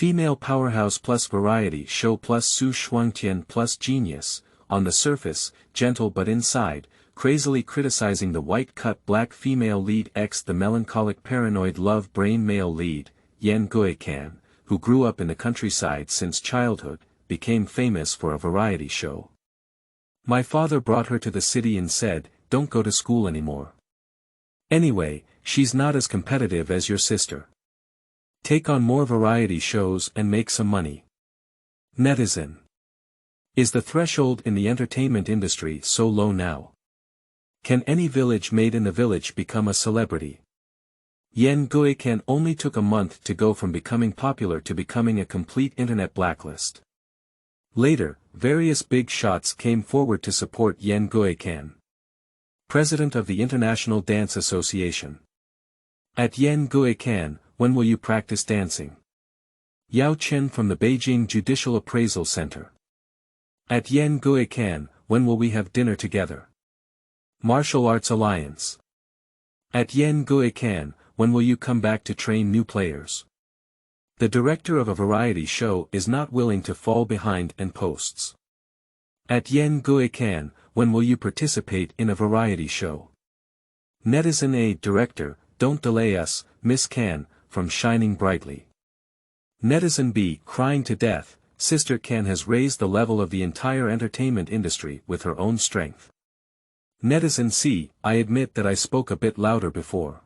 Female powerhouse+variety show+Su Shuangtian+genius, on the surface, gentle but inside, crazily criticizing the white-cut black female lead the melancholic paranoid love brain male lead, Guican, who grew up in the countryside since childhood, became famous for a variety show. My father brought her to the city and said, "Don't go to school anymore. Anyway, she's not as competitive as your sister. Take on more variety shows and make some money." Netizen. Is the threshold in the entertainment industry so low now? Can any village made in the village become a celebrity? Guican only took a month to go from becoming popular to becoming a complete internet blacklist. Later, various big shots came forward to support Guican. President of the International Dance Association. At Guican, when will you practice dancing? Yao Chen from the Beijing Judicial Appraisal Center. At Guican, when will we have dinner together? Martial Arts Alliance. At Guican, when will you come back to train new players? The director of a variety show is not willing to fall behind and posts. At Guican, when will you participate in a variety show? Netizen A director, don't delay us, Miss Can, from shining brightly. Netizen B crying to death, Sister Can has raised the level of the entire entertainment industry with her own strength. Netizen C, I admit that I spoke a bit louder before.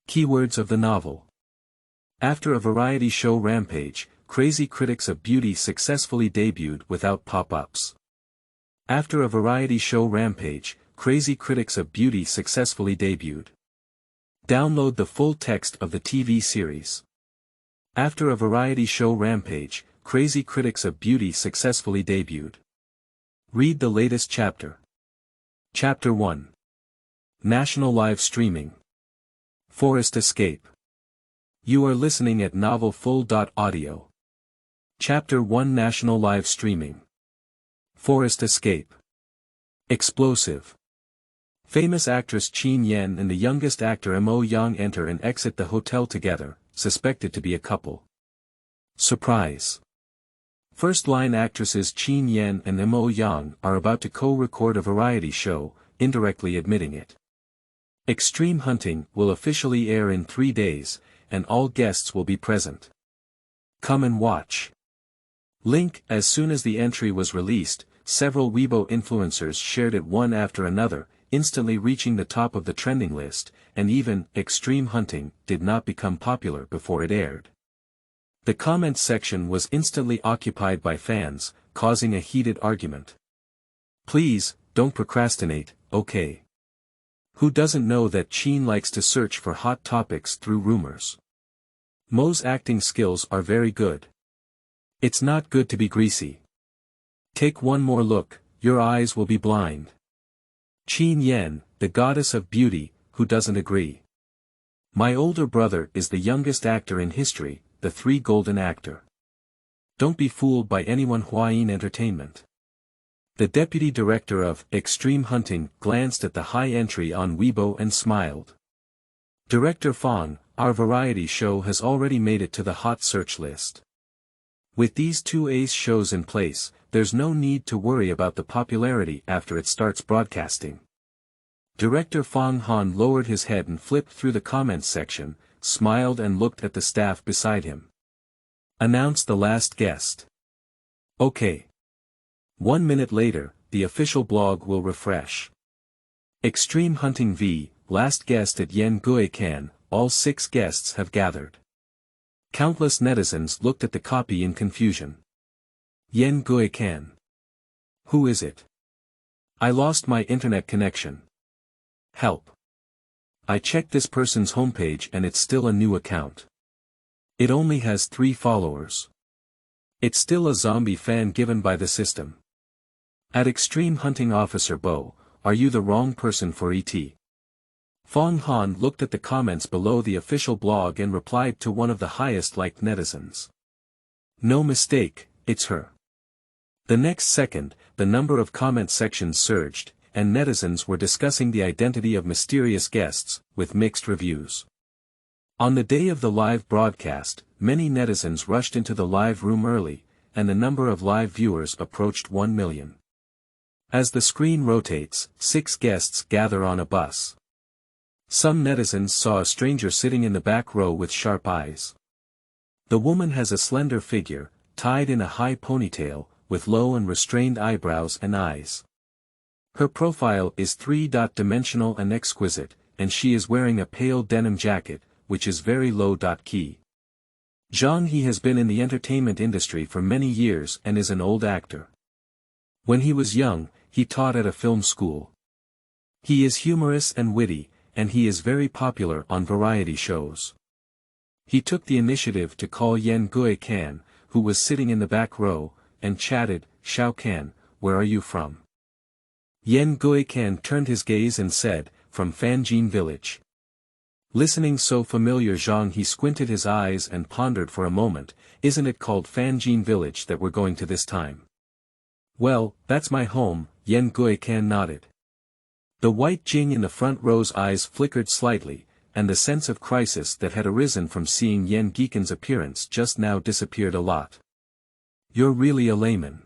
Keywords of the novel. After a variety show rampage, crazy critics of beauty successfully debuted without pop-ups. After a variety show rampage, crazy critics of beauty successfully debuted. Download the full text of the TV series. After a variety show rampage, crazy critics of beauty successfully debuted. Read the latest chapter. Chapter 1. National Live Streaming. Forest Escape. You are listening at novelfull.audio. Chapter 1 National Live Streaming. Forest Escape. Explosive. Famous actress Qin Yan and the youngest actor Mo Yang enter and exit the hotel together, suspected to be a couple. Surprise. First-line actresses Qin Yan and Mo Yang are about to co-record a variety show, indirectly admitting it. Extreme Hunting will officially air in 3 days, and all guests will be present. Come and watch. Link. As soon as the entry was released, several Weibo influencers shared it one after another, instantly reaching the top of the trending list, and even Extreme Hunting did not become popular before it aired. The comments section was instantly occupied by fans, causing a heated argument. Please, don't procrastinate, okay? Who doesn't know that Qin likes to search for hot topics through rumors? Mo's acting skills are very good. It's not good to be greasy. Take one more look, your eyes will be blind. Qin Yan, the goddess of beauty, who doesn't agree? My older brother is the youngest actor in history, the 3 golden actor. Don't be fooled by anyone. Qihuai Entertainment. The deputy director of Extreme Hunting glanced at the high entry on Weibo and smiled. Director Fang, our variety show has already made it to the hot search list. With these 2 ace shows in place, there's no need to worry about the popularity after it starts broadcasting. Director Fang Han lowered his head and flipped through the comments section, smiled and looked at the staff beside him. Announce the last guest. Okay. 1 minute later, the official blog will refresh. Extreme Hunting v. Last guest at Guican, all 6 guests have gathered. Countless netizens looked at the copy in confusion. Guican. Who is it? I lost my internet connection. Help. I checked this person's homepage and it's still a new account. It only has 3 followers. It's still a zombie fan given by the system. At Extreme Hunting Officer Bo, are you the wrong person for ET? Fang Han looked at the comments below the official blog and replied to one of the highest liked netizens. No mistake, it's her. The next second, the number of comment sections surged, and netizens were discussing the identity of mysterious guests, with mixed reviews. On the day of the live broadcast, many netizens rushed into the live room early, and the number of live viewers approached 1 million. As the screen rotates, 6 guests gather on a bus. Some netizens saw a stranger sitting in the back row with sharp eyes. The woman has a slender figure, tied in a high ponytail, with low and restrained eyebrows and eyes. Her profile is three-dimensional and exquisite, and she is wearing a pale denim jacket, which is very low-key. Zhang He has been in the entertainment industry for many years and is an old actor. When he was young, he taught at a film school. He is humorous and witty, and he is very popular on variety shows. He took the initiative to call Guican, who was sitting in the back row, and chatted, "Xiaocan, where are you from?" Guican turned his gaze and said, "From Fanjin village." Listening so familiar, Zhang He squinted his eyes and pondered for a moment, "Isn't it called Fanjin village that we're going to this time?" "Well, that's my home," Guican nodded. The white Jing in the front row's eyes flickered slightly, and the sense of crisis that had arisen from seeing Guican's appearance just now disappeared a lot. "You're really a layman.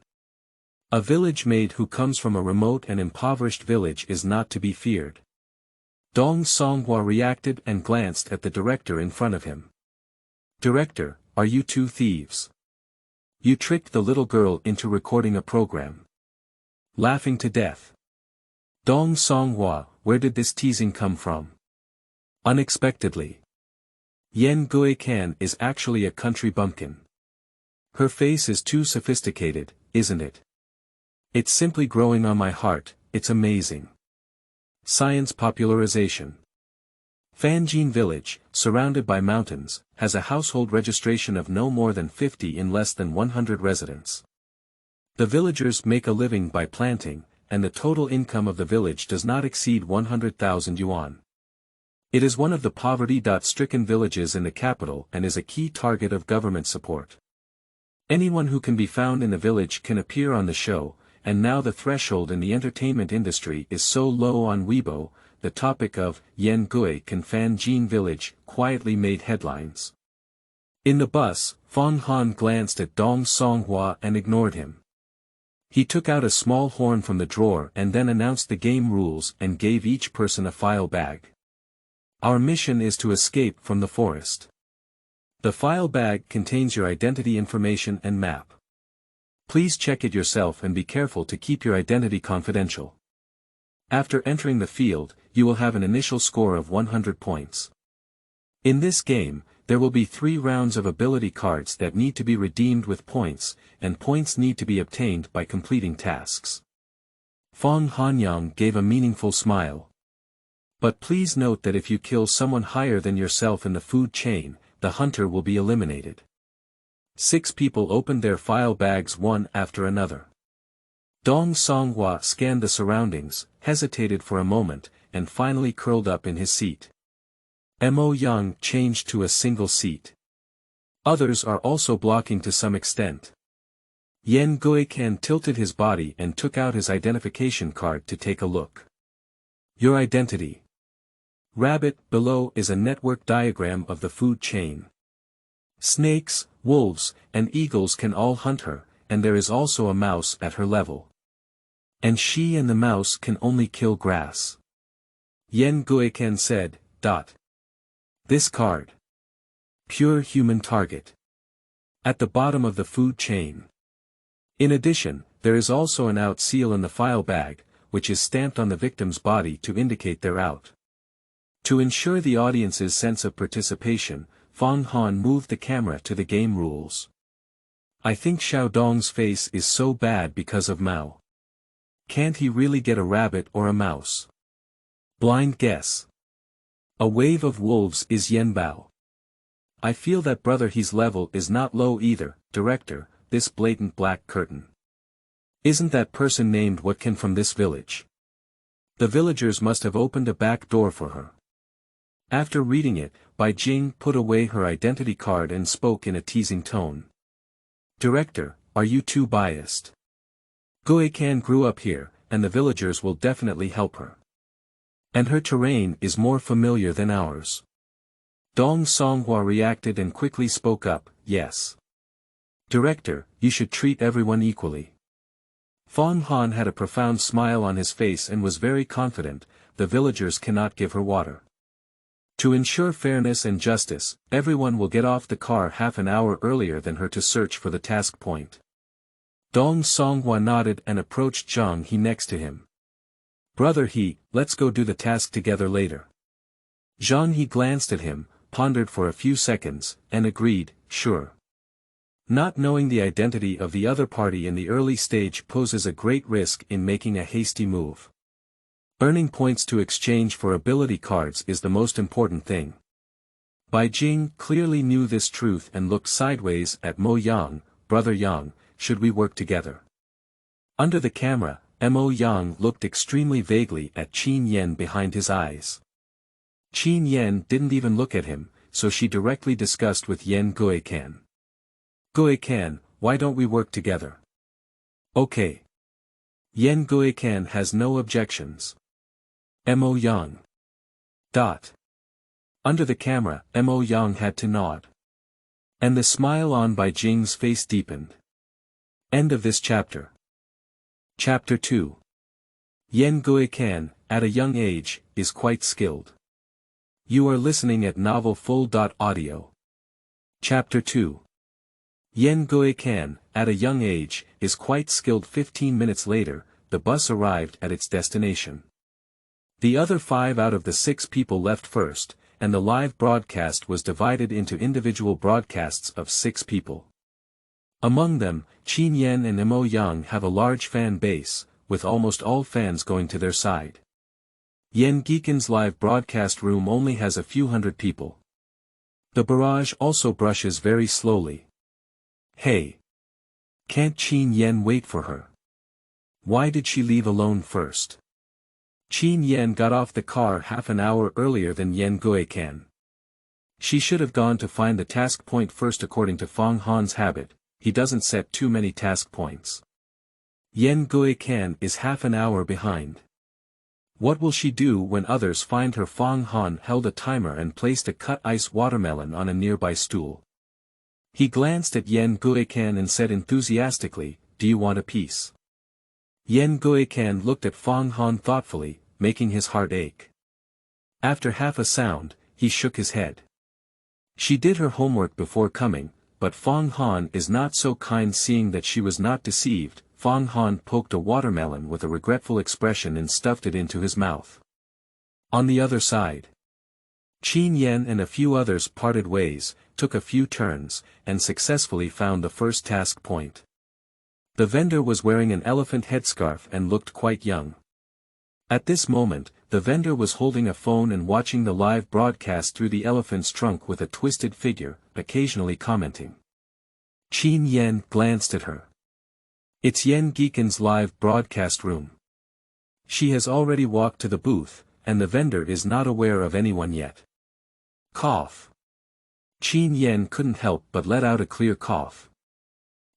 A village maid who comes from a remote and impoverished village is not to be feared." Dong Songhua reacted and glanced at the director in front of him. "Director, are you two thieves? You tricked the little girl into recording a program." Laughing to death. "Dong Songhua, where did this teasing come from?" "Unexpectedly. Guican is actually a country bumpkin. Her face is too sophisticated, isn't it? It's simply growing on my heart, it's amazing." Science popularization. Fanjin village, surrounded by mountains, has a household registration of no more than 50 in less than 100 residents. The villagers make a living by planting, and the total income of the village does not exceed 100,000 yuan. It is one of the poverty-stricken villages in the capital and is a key target of government support. Anyone who can be found in the village can appear on the show, and now the threshold in the entertainment industry is so low on Weibo, the topic of Guican Fanjin village quietly made headlines. In the bus, Fang Han glanced at Dong Songhua and ignored him. He took out a small horn from the drawer and then announced the game rules and gave each person a file bag. "Our mission is to escape from the forest. The file bag contains your identity information and map. Please check it yourself and be careful to keep your identity confidential. After entering the field, you will have an initial score of 100 points. In this game, there will be 3 rounds of ability cards that need to be redeemed with points, and points need to be obtained by completing tasks." Fang Hanyang gave a meaningful smile. "But please note that if you kill someone higher than yourself in the food chain, the hunter will be eliminated." 6 people opened their file bags one after another. Dong Songhua scanned the surroundings, hesitated for a moment, and finally curled up in his seat. Mo Yang changed to a single seat. Others are also blocking to some extent. Guican tilted his body and took out his identification card to take a look. "Your identity." Rabbit below is a network diagram of the food chain. Snakes, wolves, and eagles can all hunt her, and there is also a mouse at her level. And she and the mouse can only kill grass. Guican said, "This card. Pure human target. At the bottom of the food chain. In addition, there is also an out seal in the file bag, which is stamped on the victim's body to indicate they're out." To ensure the audience's sense of participation, Fang Han moved the camera to the game rules. "I think Xiao Dong's face is so bad because of Mao. Can't he really get a rabbit or a mouse? Blind guess. A wave of wolves is Bao. I feel that brother he's level is not low either, director, this blatant black curtain. Isn't that person named what can from this village? The villagers must have opened a back door for her." After reading it, Bai Jing put away her identity card and spoke in a teasing tone. "Director, are you too biased? Guican grew up here, and the villagers will definitely help her. And her terrain is more familiar than ours. Dong Songhua reacted and quickly spoke up, yes. Director, you should treat everyone equally. Fong Han had a profound smile on his face and was very confident, the villagers cannot give her water. To ensure fairness and justice, everyone will get off the car half an hour earlier than her to search for the task point. Dong Songhua nodded and approached Zhang He next to him. Brother He, let's go do the task together later. Zhang He glanced at him, pondered for a few seconds, and agreed, sure. Not knowing the identity of the other party in the early stage poses a great risk in making a hasty move. Earning points to exchange for ability cards is the most important thing. Bai Jing clearly knew this truth and looked sideways at Mo Yang, Brother Yang, should we work together? Under the camera, Mo Yang looked extremely vaguely at Qin Yan behind his eyes. Qin Yan didn't even look at him, so she directly discussed with Yan Guican. Guican, why don't we work together? Okay. Yan Guican has no objections. Mo Yang. Under the camera, Mo Yang had to nod. And the smile on Bai Jing's face deepened. End of this chapter. Chapter 2. Yan Guican, at a young age, is quite skilled. You are listening at novelfull.audio. Chapter 2. Yan Guican, at a young age, is quite skilled. 15 minutes later, the bus arrived at its destination. The other 5 out of the 6 people left first, and the live broadcast was divided into individual broadcasts of 6 people. Among them, Qin Yan and Mo Yang have a large fan base, with almost all fans going to their side. Yan Guican's live broadcast room only has a few hundred people. The barrage also brushes very slowly. Hey! Can't Qin Yan wait for her? Why did she leave alone first? Qin Yan got off the car half an hour earlier than Yan Guican. She should have gone to find the task point first according to Fong Han's habit, he doesn't set too many task points. Yan Guican is half an hour behind. What will she do when others find her? Fong Han held a timer and placed a cut ice watermelon on a nearby stool. He glanced at Yan Guican and said enthusiastically, do you want a piece? Yan Guican looked at Fong Han thoughtfully, making his heart ache. After half a sound, he shook his head. She did her homework before coming, but Fong Han is not so kind. Seeing that she was not deceived, Fong Han poked a watermelon with a regretful expression and stuffed it into his mouth. On the other side, Qin Yan and a few others parted ways, took a few turns, and successfully found the first task point. The vendor was wearing an elephant headscarf and looked quite young. At this moment, the vendor was holding a phone and watching the live broadcast through the elephant's trunk with a twisted figure, occasionally commenting. Qin Yan glanced at her. It's Yan Guican's live broadcast room. She has already walked to the booth, and the vendor is not aware of anyone yet. Cough. Qin Yan couldn't help but let out a clear cough.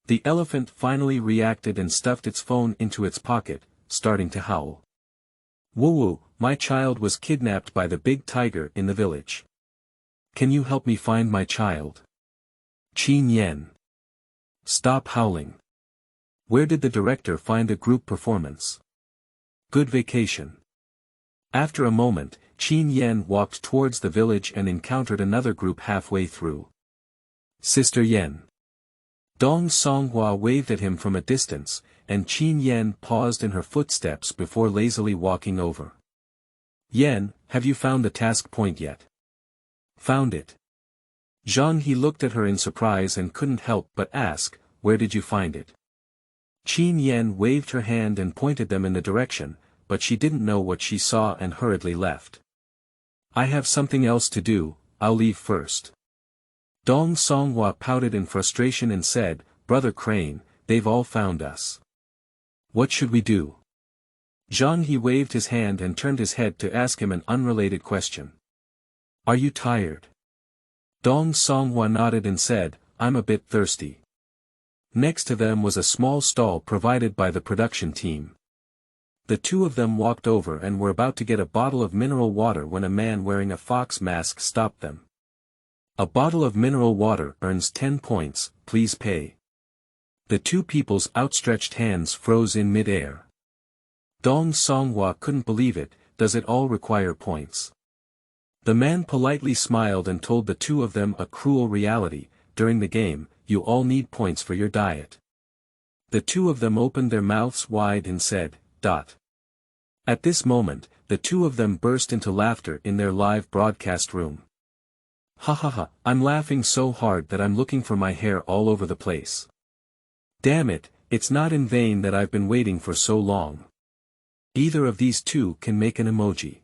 The elephant finally reacted and stuffed its phone into its pocket, starting to howl. Woo-woo, my child was kidnapped by the big tiger in the village. Can you help me find my child? Qin Yan. Stop howling. Where did the director find a group performance? Good vacation. After a moment, Qin Yan walked towards the village and encountered another group halfway through. Sister Yan. Dong Songhua waved at him from a distance, and Qin Yan paused in her footsteps before lazily walking over. Yan, have you found the task point yet? Found it. Zhang He looked at her in surprise and couldn't help but ask, where did you find it? Qin Yan waved her hand and pointed them in the direction, but she didn't know what she saw and hurriedly left. I have something else to do, I'll leave first. Dong Songhua pouted in frustration and said, Brother Crane, they've all found us. What should we do? Zhang He waved his hand and turned his head to ask him an unrelated question. Are you tired? Dong Songhua nodded and said, I'm a bit thirsty. Next to them was a small stall provided by the production team. The two of them walked over and were about to get a bottle of mineral water when a man wearing a fox mask stopped them. A bottle of mineral water earns 10 points, please pay. The two people's outstretched hands froze in mid-air. Dong Songhua couldn't believe it. Does it all require points? The man politely smiled and told the two of them a cruel reality. During the game, you all need points for your diet. The two of them opened their mouths wide and said, "Dot." At this moment, the two of them burst into laughter in their live broadcast room. "Ha ha ha, I'm laughing so hard that I'm looking for my hair all over the place. Damn it, it's not in vain that I've been waiting for so long." Either of these two can make an emoji.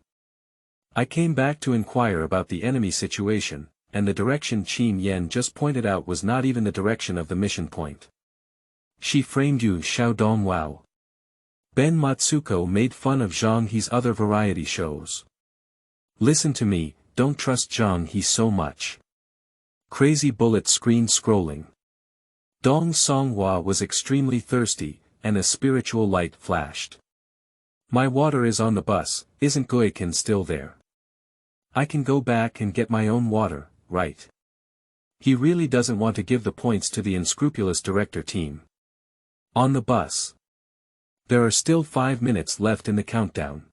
I came back to inquire about the enemy situation, and the direction Qin Yan just pointed out was not even the direction of the mission point. She framed you Xiaodong Wow. Ben Matsuko made fun of Zhang He's other variety shows. Listen to me, don't trust Zhang He so much. Crazy bullet screen scrolling. Dong Songhua was extremely thirsty, and a spiritual light flashed. My water is on the bus, isn't Guican still there? I can go back and get my own water, right? He really doesn't want to give the points to the unscrupulous director team. On the bus. There are still 5 minutes left in the countdown.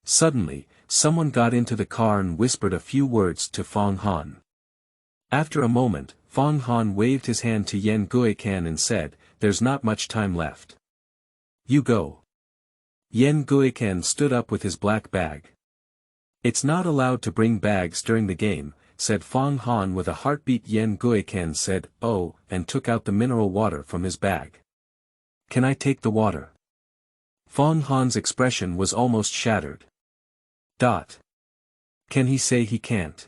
Suddenly, someone got into the car and whispered a few words to Fong Han. After a moment, Fong Han waved his hand to Yen Guican and said, "There's not much time left. You go." Yen Guican stood up with his black bag. "It's not allowed to bring bags during the game," said Fong Han with a heartbeat. Yen Guican said, "Oh," and took out the mineral water from his bag. "Can I take the water?" Fong Han's expression was almost shattered. Can he say he can't?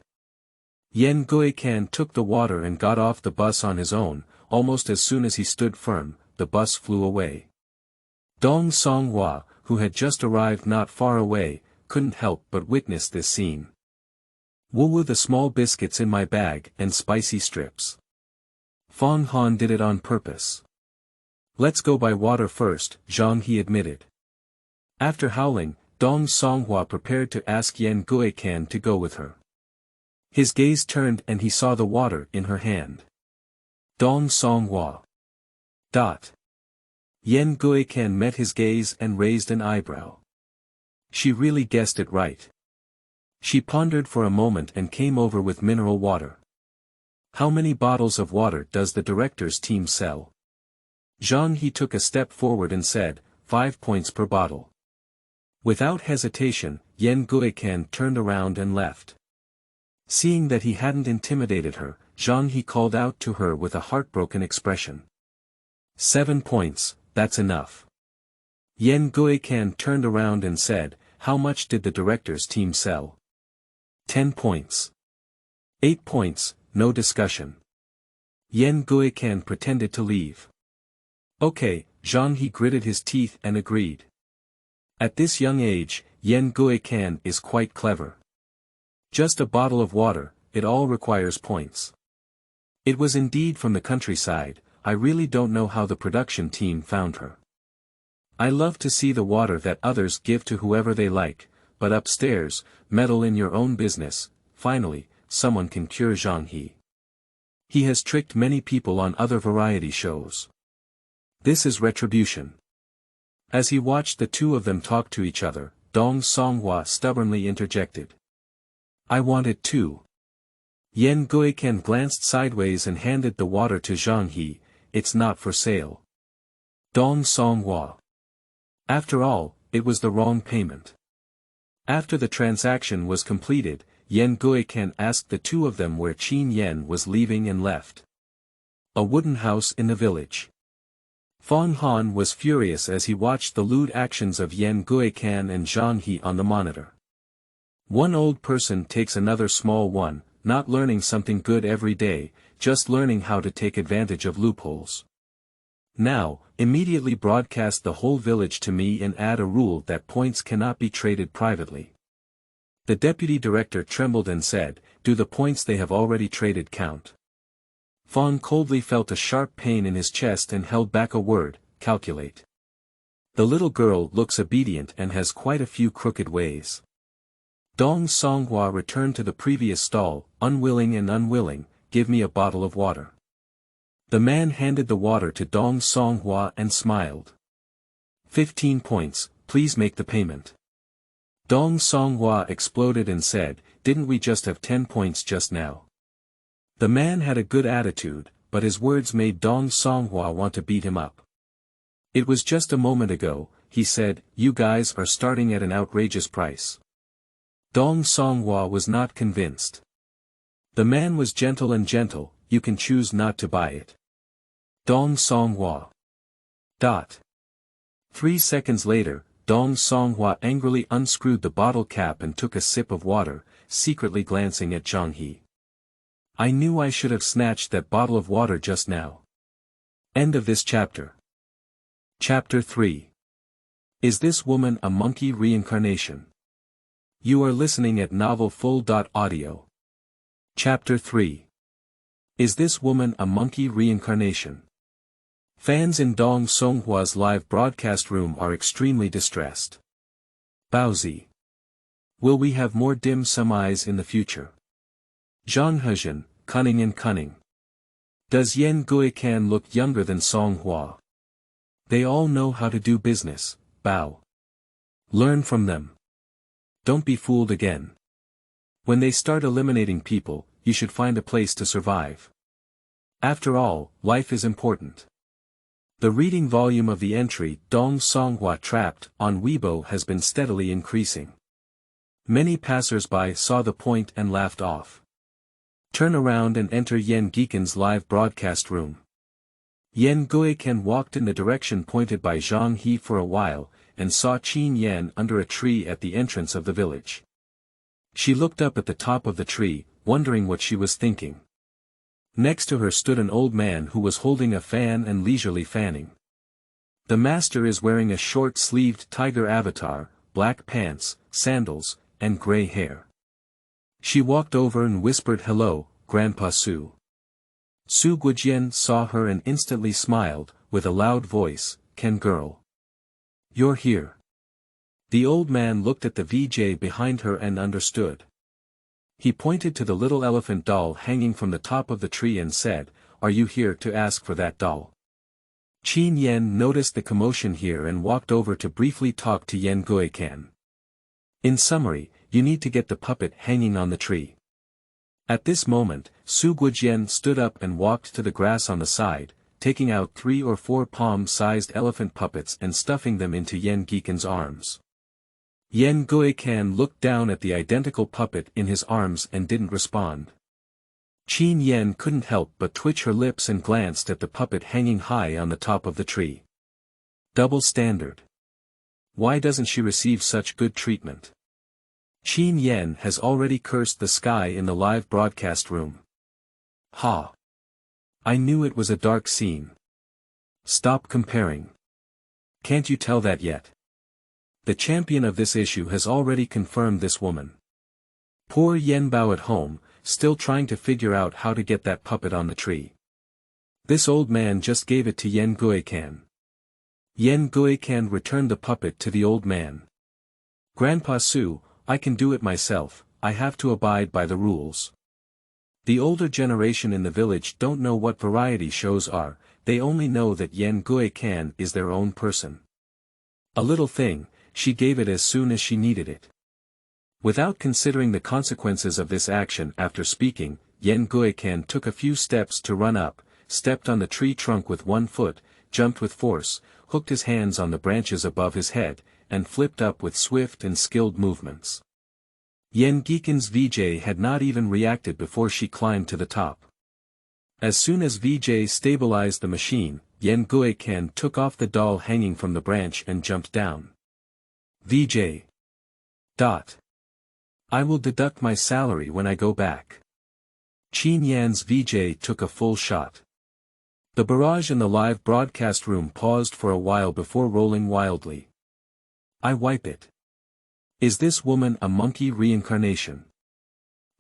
Yen Guican took the water and got off the bus on his own. Almost as soon as he stood firm, the bus flew away. Dong Songhua, who had just arrived not far away, couldn't help but witness this scene. "Woo the small biscuits in my bag and spicy strips." Fong Han did it on purpose. "Let's go by water first," Zhang He admitted. After howling, Dong Songhua prepared to ask Yen Guican to go with her. His gaze turned and he saw the water in her hand. Dong Songhua. Yen Guican met his gaze and raised an eyebrow. She really guessed it right. She pondered for a moment and came over with mineral water. "How many bottles of water does the director's team sell?" Zhang He took a step forward and said, 5 points per bottle. Without hesitation, Yen Guican turned around and left. Seeing that he hadn't intimidated her, Zhang He called out to her with a heartbroken expression. 7 points, that's enough. Yen Guican turned around and said, "How much did the director's team sell?" 10 points. 8 points, no discussion. Yen Guican pretended to leave. Okay, Zhang He gritted his teeth and agreed. At this young age, Yen Guican is quite clever. Just a bottle of water, it all requires points. It was indeed from the countryside. I really don't know how the production team found her. I love to see the water that others give to whoever they like, but upstairs, meddle in your own business. Finally, someone can cure Zhang He. He has tricked many people on other variety shows. This is retribution. As he watched the two of them talk to each other, Dong Songhua stubbornly interjected. "I want it too." Yen Guican glanced sideways and handed the water to Zhang He. "It's not for sale." Dong Songhua. After all, it was the wrong payment. After the transaction was completed, Yen Guican asked the two of them where Qin Yan was leaving and left. A wooden house in the village. Fong Han was furious as he watched the lewd actions of Yen Guican and Zhang He on the monitor. One old person takes another small one, not learning something good every day, just learning how to take advantage of loopholes. Now, immediately broadcast the whole village to me and add a rule that points cannot be traded privately. The deputy director trembled and said, "Do the points they have already traded count?" Fong coldly felt a sharp pain in his chest and held back a word, "Calculate." The little girl looks obedient and has quite a few crooked ways. Dong Songhua returned to the previous stall, unwilling, give me a bottle of water. The man handed the water to Dong Songhua and smiled. 15 points, please make the payment. Dong Songhua exploded and said, didn't we just have 10 points just now? The man had a good attitude, but his words made Dong Songhua want to beat him up. It was just a moment ago, he said, you guys are starting at an outrageous price. Dong Songhua was not convinced. The man was gentle, you can choose not to buy it. Dong Songhua. 3 seconds later, Dong Songhua angrily unscrewed the bottle cap and took a sip of water, secretly glancing at Zhang He. I knew I should have snatched that bottle of water just now. End of this chapter. Chapter 3. Is this woman a monkey reincarnation? You are listening at novelfull.audio. Chapter 3. Is this woman a monkey reincarnation? Fans in Dong Songhua's live broadcast room are extremely distressed. Baozi. Will we have more dim sum eyes in the future? Zhang Hezhen, cunning. Does Yan Guican look younger than Songhua? They all know how to do business, Bao. Learn from them. Don't be fooled again. When they start eliminating people, you should find a place to survive. After all, life is important. The reading volume of the entry Dong Songhua Trapped on Weibo has been steadily increasing. Many passers-by saw the point and laughed off. Turn around and enter Yan Guican's live broadcast room. Yan Guican walked in the direction pointed by Zhang He for a while, and saw Qin Yan under a tree at the entrance of the village. She looked up at the top of the tree, wondering what she was thinking. Next to her stood an old man who was holding a fan and leisurely fanning. The master is wearing a short-sleeved tiger avatar, black pants, sandals, and gray hair. She walked over and whispered hello, Grandpa Su. Su Guijian saw her and instantly smiled, with a loud voice, Ken girl. You're here. The old man looked at the VJ behind her and understood. He pointed to the little elephant doll hanging from the top of the tree and said, are you here to ask for that doll? Qin Yan noticed the commotion here and walked over to briefly talk to Yan Guican. In summary, you need to get the puppet hanging on the tree. At this moment, Su Guijian stood up and walked to the grass on the side, taking out 3 or 4 palm-sized elephant puppets and stuffing them into Yan Guican's arms. Yan Guican looked down at the identical puppet in his arms and didn't respond. Qin Yan couldn't help but twitch her lips and glanced at the puppet hanging high on the top of the tree. Double standard. Why doesn't she receive such good treatment? Qin Yan has already cursed the sky in the live broadcast room. Ha! I knew it was a dark scene. Stop comparing. Can't you tell that yet? The champion of this issue has already confirmed this woman. Poor Yan Bao at home, still trying to figure out how to get that puppet on the tree. This old man just gave it to Yan Guican. Yan Guican returned the puppet to the old man. Grandpa Su, I can do it myself, I have to abide by the rules. The older generation in the village don't know what variety shows are, they only know that Yan Guican is their own person. A little thing, she gave it as soon as she needed it. Without considering the consequences of this action after speaking, Yan Guican took a few steps to run up, stepped on the tree trunk with one foot, jumped with force, hooked his hands on the branches above his head, and flipped up with swift and skilled movements. Yan Guican's VJ had not even reacted before she climbed to the top. As soon as VJ stabilized the machine, Yan Guican took off the doll hanging from the branch and jumped down. VJ. I will deduct my salary when I go back. Qin Yan's VJ took a full shot. The barrage in the live broadcast room paused for a while before rolling wildly. I wipe it. Is this woman a monkey reincarnation?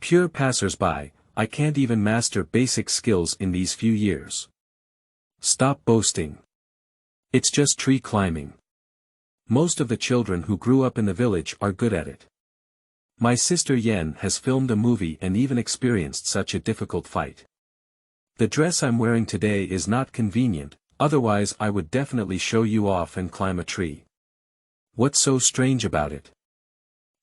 Pure passers-by, I can't even master basic skills in these few years. Stop boasting. It's just tree climbing. Most of the children who grew up in the village are good at it. My sister Yen has filmed a movie and even experienced such a difficult fight. The dress I'm wearing today is not convenient, otherwise I would definitely show you off and climb a tree. What's so strange about it?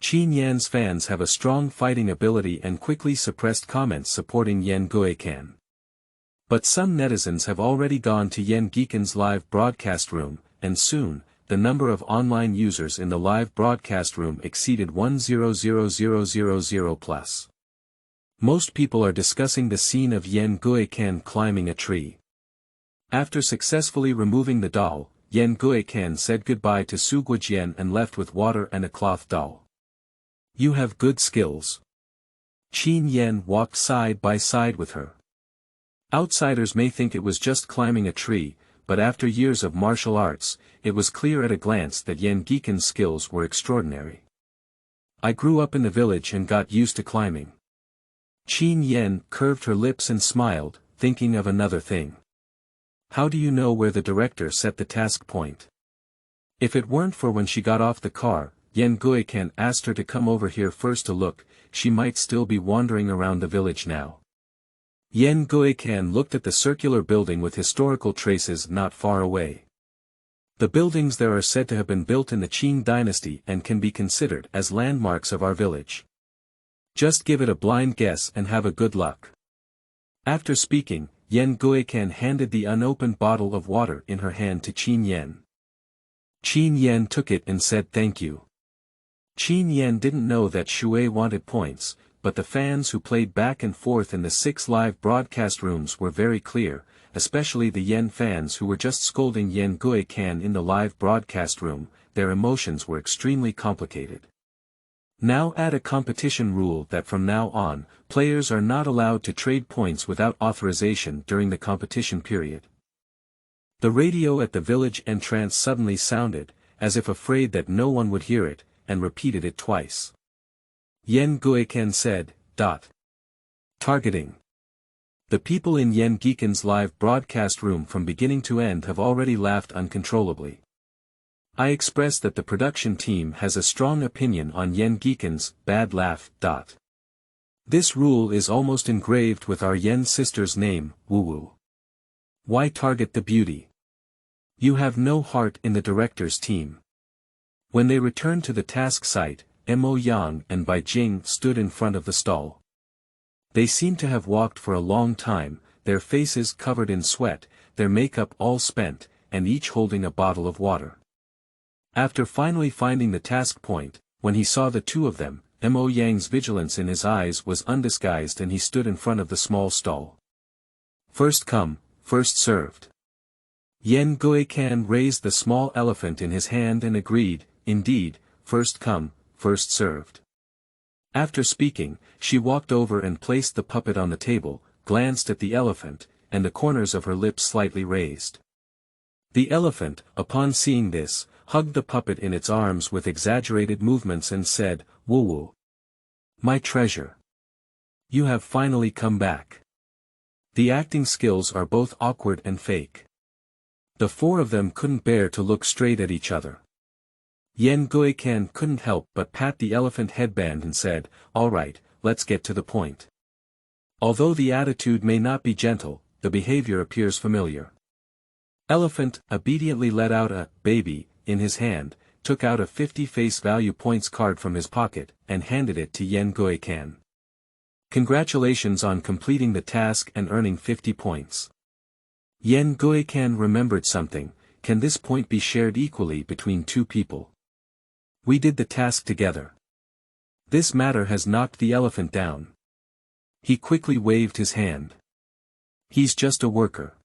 Qin Yan's fans have a strong fighting ability and quickly suppressed comments supporting Yen Guican. But some netizens have already gone to Yen Guican's live broadcast room, and soon, the number of online users in the live broadcast room exceeded 100,000 plus. Most people are discussing the scene of Yen Guican climbing a tree. After successfully removing the doll, Yen Guican said goodbye to Su Guijian and left with water and a cloth doll. You have good skills. Qin Yan walked side by side with her. Outsiders may think it was just climbing a tree, but after years of martial arts, it was clear at a glance that Yen Guican's skills were extraordinary. I grew up in the village and got used to climbing. Qin Yan curved her lips and smiled, thinking of another thing. How do you know where the director set the task point? If it weren't for when she got off the car, Yen Guican asked her to come over here first to look, she might still be wandering around the village now. Yen Guican looked at the circular building with historical traces not far away. The buildings there are said to have been built in the Qin dynasty and can be considered as landmarks of our village. Just give it a blind guess and have a good luck. After speaking, Yen Guican handed the unopened bottle of water in her hand to Qin Yan. Qin Yan took it and said thank you. Qin Yan didn't know that Qihuai wanted points, but the fans who played back and forth in the 6 live broadcast rooms were very clear, especially the Yen fans who were just scolding Yen Guican in the live broadcast room. Their emotions were extremely complicated. Now add a competition rule that from now on, players are not allowed to trade points without authorization during the competition period. The radio at the village entrance suddenly sounded, as if afraid that no one would hear it, and repeated it twice. Yen Guican said, Targeting. The people in Yen Guican's live broadcast room from beginning to end have already laughed uncontrollably. I express that the production team has a strong opinion on Yen Guican's bad laugh. This rule is almost engraved with our Yen sister's name, Wu. Why target the beauty? You have no heart in the director's team. When they returned to the task site, Mo Yang and Bai Jing stood in front of the stall. They seemed to have walked for a long time, their faces covered in sweat, their makeup all spent, and each holding a bottle of water. After finally finding the task point, when he saw the two of them, Mo Yang's vigilance in his eyes was undisguised and he stood in front of the small stall. First come, first served. Yen Guican raised the small elephant in his hand and agreed, indeed, first come, first served. After speaking, she walked over and placed the puppet on the table, glanced at the elephant, and the corners of her lips slightly raised. The elephant, upon seeing this, hugged the puppet in its arms with exaggerated movements and said, Wu. My treasure. You have finally come back. The acting skills are both awkward and fake. The 4 of them couldn't bear to look straight at each other. Yen Guican couldn't help but pat the elephant headband and said, all right, let's get to the point. Although the attitude may not be gentle, the behavior appears familiar. Elephant obediently let out a baby in his hand, took out a 50 face value points card from his pocket, and handed it to Yen Guican. Congratulations on completing the task and earning 50 points. Yen Guican remembered something. Can this point be shared equally between 2 people? We did the task together. This matter has knocked the elephant down. He quickly waved his hand. He's just a worker.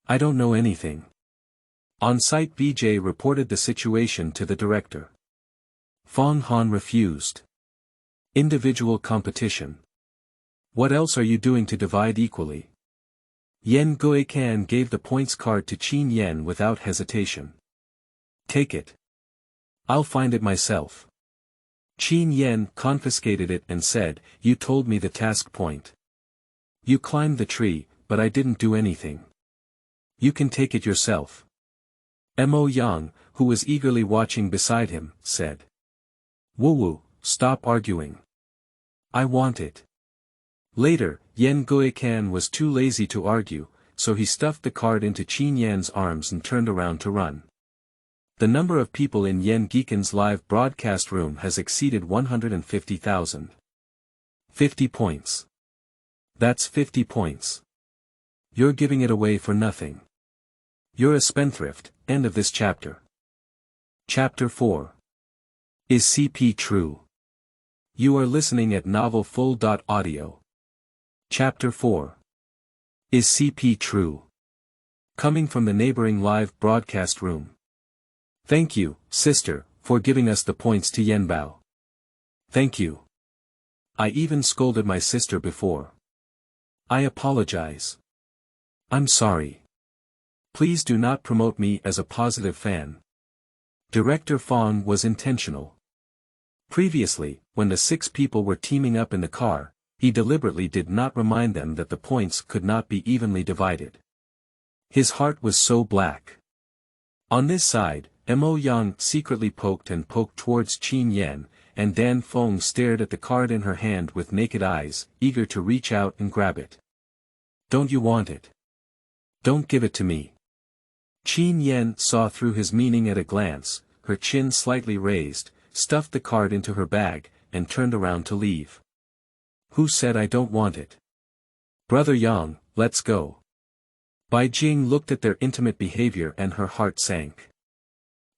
I don't know anything. On-site BJ reported the situation to the director. Fong Han refused. Individual competition. What else are you doing to divide equally? Yen Guican gave the points card to Qin Yan without hesitation. Take it. I'll find it myself. Qin Yan confiscated it and said, you told me the task point. You climbed the tree, but I didn't do anything. You can take it yourself. Mo Yang, who was eagerly watching beside him, said. Wu, stop arguing. I want it. Later, Yan Guican was too lazy to argue, so he stuffed the card into Qin Yan's arms and turned around to run. The number of people in Yan Guican's live broadcast room has exceeded 150,000. 50 points. That's 50 points. You're giving it away for nothing. You're a spendthrift. End of this chapter. Chapter 4. Is CP true? You are listening at novelfull.audio. Chapter 4. Is CP true? Coming from the neighboring live broadcast room. Thank you, sister, for giving us the points to Yanbao. Thank you. I even scolded my sister before. I apologize. I'm sorry. Please do not promote me as a positive fan. Director Fong was intentional. Previously, when the 6 people were teaming up in the car, he deliberately did not remind them that the points could not be evenly divided. His heart was so black. On this side, Mo Yang secretly poked towards Qin Yan, and Dan Feng stared at the card in her hand with naked eyes, eager to reach out and grab it. Don't you want it? Don't give it to me. Qin Yan saw through his meaning at a glance, her chin slightly raised, stuffed the card into her bag, and turned around to leave. Who said I don't want it? Brother Yang, let's go. Bai Jing looked at their intimate behavior and her heart sank.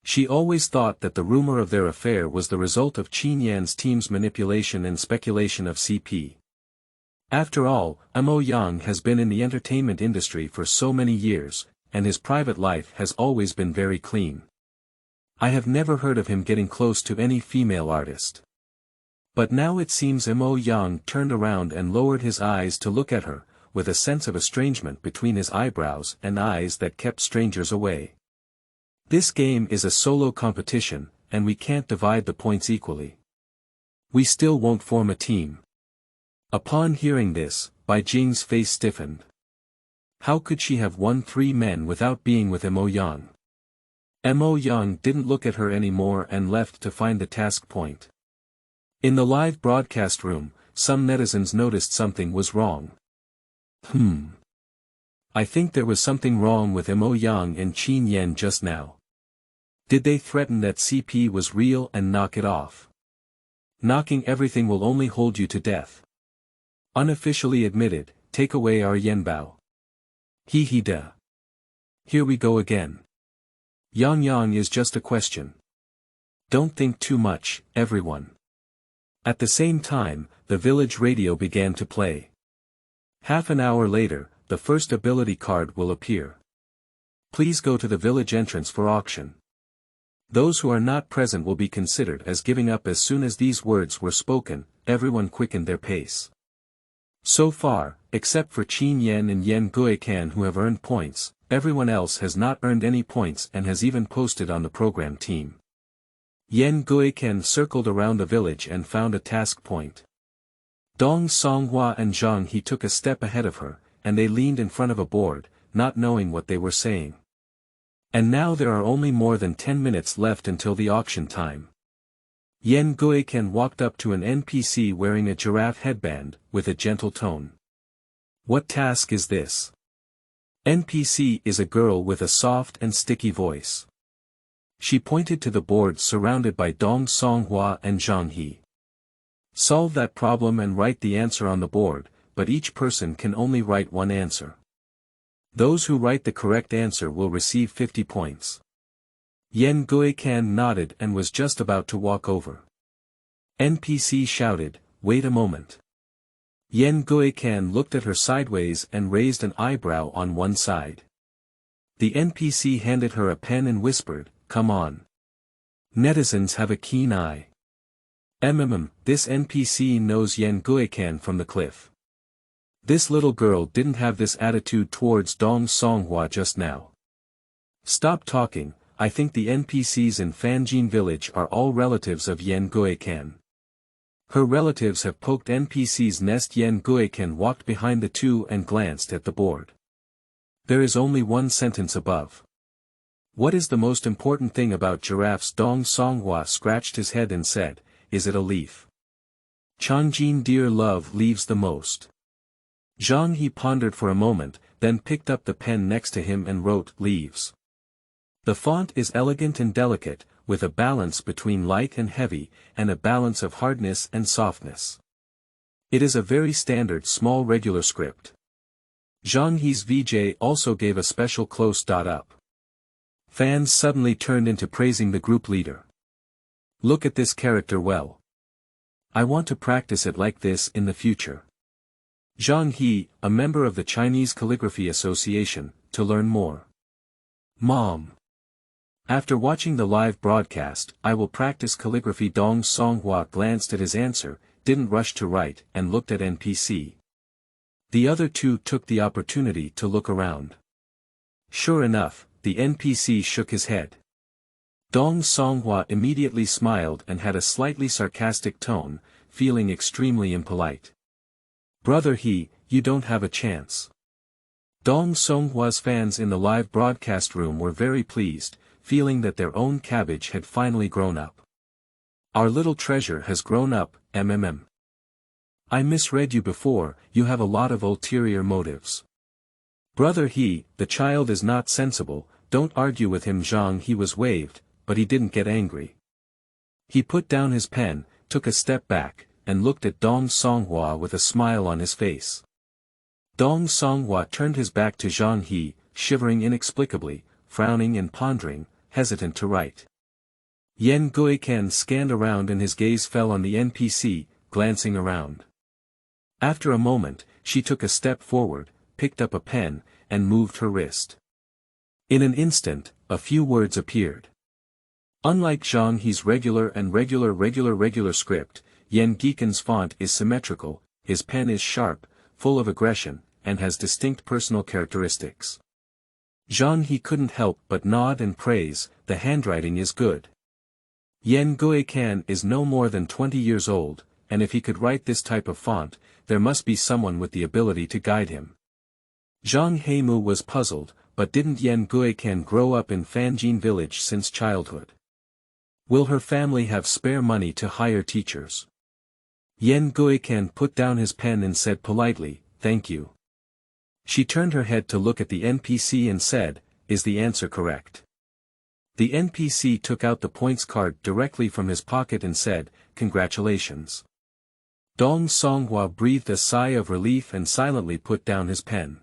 She always thought that the rumor of their affair was the result of Qin Yan's team's manipulation and speculation of CP. After all, Mo Yang has been in the entertainment industry for so many years, and his private life has always been very clean. I have never heard of him getting close to any female artist. But now it seems Mo Yang turned around and lowered his eyes to look at her, with a sense of estrangement between his eyebrows and eyes that kept strangers away. This game is a solo competition, and we can't divide the points equally. We still won't form a team. Upon hearing this, Bai Jing's face stiffened. How could she have won 3 men without being with Mo Yang? Mo Yang didn't look at her anymore and left to find the task point. In the live broadcast room, some netizens noticed something was wrong. I think there was something wrong with Mo Yang and Qin Yan just now. Did they threaten that CP was real and knock it off? Knocking everything will only hold you to death. Unofficially admitted, take away our Yanbao. He da. Here we go again. Yang is just a question. Don't think too much, everyone. At the same time, the village radio began to play. Half an hour later, the first ability card will appear. Please go to the village entrance for auction. Those who are not present will be considered as giving up as soon as these words were spoken. Everyone quickened their pace. So far, except for Qin Yan and Yan Guican who have earned points, everyone else has not earned any points and has even posted on the program team. Yan Guican circled around the village and found a task point. Dong Songhua and Zhang He took a step ahead of her, and they leaned in front of a board, not knowing what they were saying. And now there are only more than 10 minutes left until the auction time. Yan Guican walked up to an NPC wearing a giraffe headband, with a gentle tone. What task is this? NPC is a girl with a soft and sticky voice. She pointed to the board surrounded by Dong Songhua and Zhang He. Solve that problem and write the answer on the board, but each person can only write one answer. Those who write the correct answer will receive 50 points. Yan Guican nodded and was just about to walk over. NPC shouted, wait a moment. Yan Guican looked at her sideways and raised an eyebrow on one side. The NPC handed her a pen and whispered, come on. Netizens have a keen eye. This NPC knows Yan Guican from the cliff. This little girl didn't have this attitude towards Dong Songhua just now. Stop talking, I think the NPCs in Fanjin village are all relatives of Yan Guican. Her relatives have poked NPC's nest. Yan Guican walked behind the two and glanced at the board. There is only one sentence above. What is the most important thing about giraffes? Dong Songhua scratched his head and said, is it a leaf? Changjin dear love leaves the most. Zhang He pondered for a moment, then picked up the pen next to him and wrote leaves. The font is elegant and delicate, with a balance between light and heavy, and a balance of hardness and softness. It is a very standard small regular script. Zhang He's VJ also gave a special close dot up. Fans suddenly turned into praising the group leader. Look at this character well. I want to practice it like this in the future. Zhang He, a member of the Chinese Calligraphy Association, to learn more. Mom. After watching the live broadcast, I will practice calligraphy. Dong Songhua glanced at his answer, didn't rush to write, and looked at NPC. The other two took the opportunity to look around. Sure enough, the NPC shook his head. Dong Songhua immediately smiled and had a slightly sarcastic tone, feeling extremely impolite. Brother He, you don't have a chance. Dong Songhua's fans in the live broadcast room were very pleased, feeling that their own cabbage had finally grown up. Our little treasure has grown up, I misread you before, you have a lot of ulterior motives. Brother He, the child is not sensible, don't argue with him. Zhang He was waved, but he didn't get angry. He put down his pen, took a step back, and looked at Dong Songhua with a smile on his face. Dong Songhua turned his back to Zhang He, shivering inexplicably, frowning and pondering, hesitant to write. Yan Guican scanned around and his gaze fell on the NPC, glancing around. After a moment, she took a step forward, picked up a pen, and moved her wrist. In an instant, a few words appeared. Unlike Zhang He's regular script, Yan Guican's font is symmetrical, his pen is sharp, full of aggression, and has distinct personal characteristics. Zhang He couldn't help but nod and praise, the handwriting is good. Yan Guican is no more than 20 years old, and if he could write this type of font, there must be someone with the ability to guide him. Zhang Heimu was puzzled, but didn't Yan Guican grow up in Fanjin village since childhood? Will her family have spare money to hire teachers? Yan Guican put down his pen and said politely, thank you. She turned her head to look at the NPC and said, is the answer correct? The NPC took out the points card directly from his pocket and said, congratulations. Dong Songhua breathed a sigh of relief and silently put down his pen.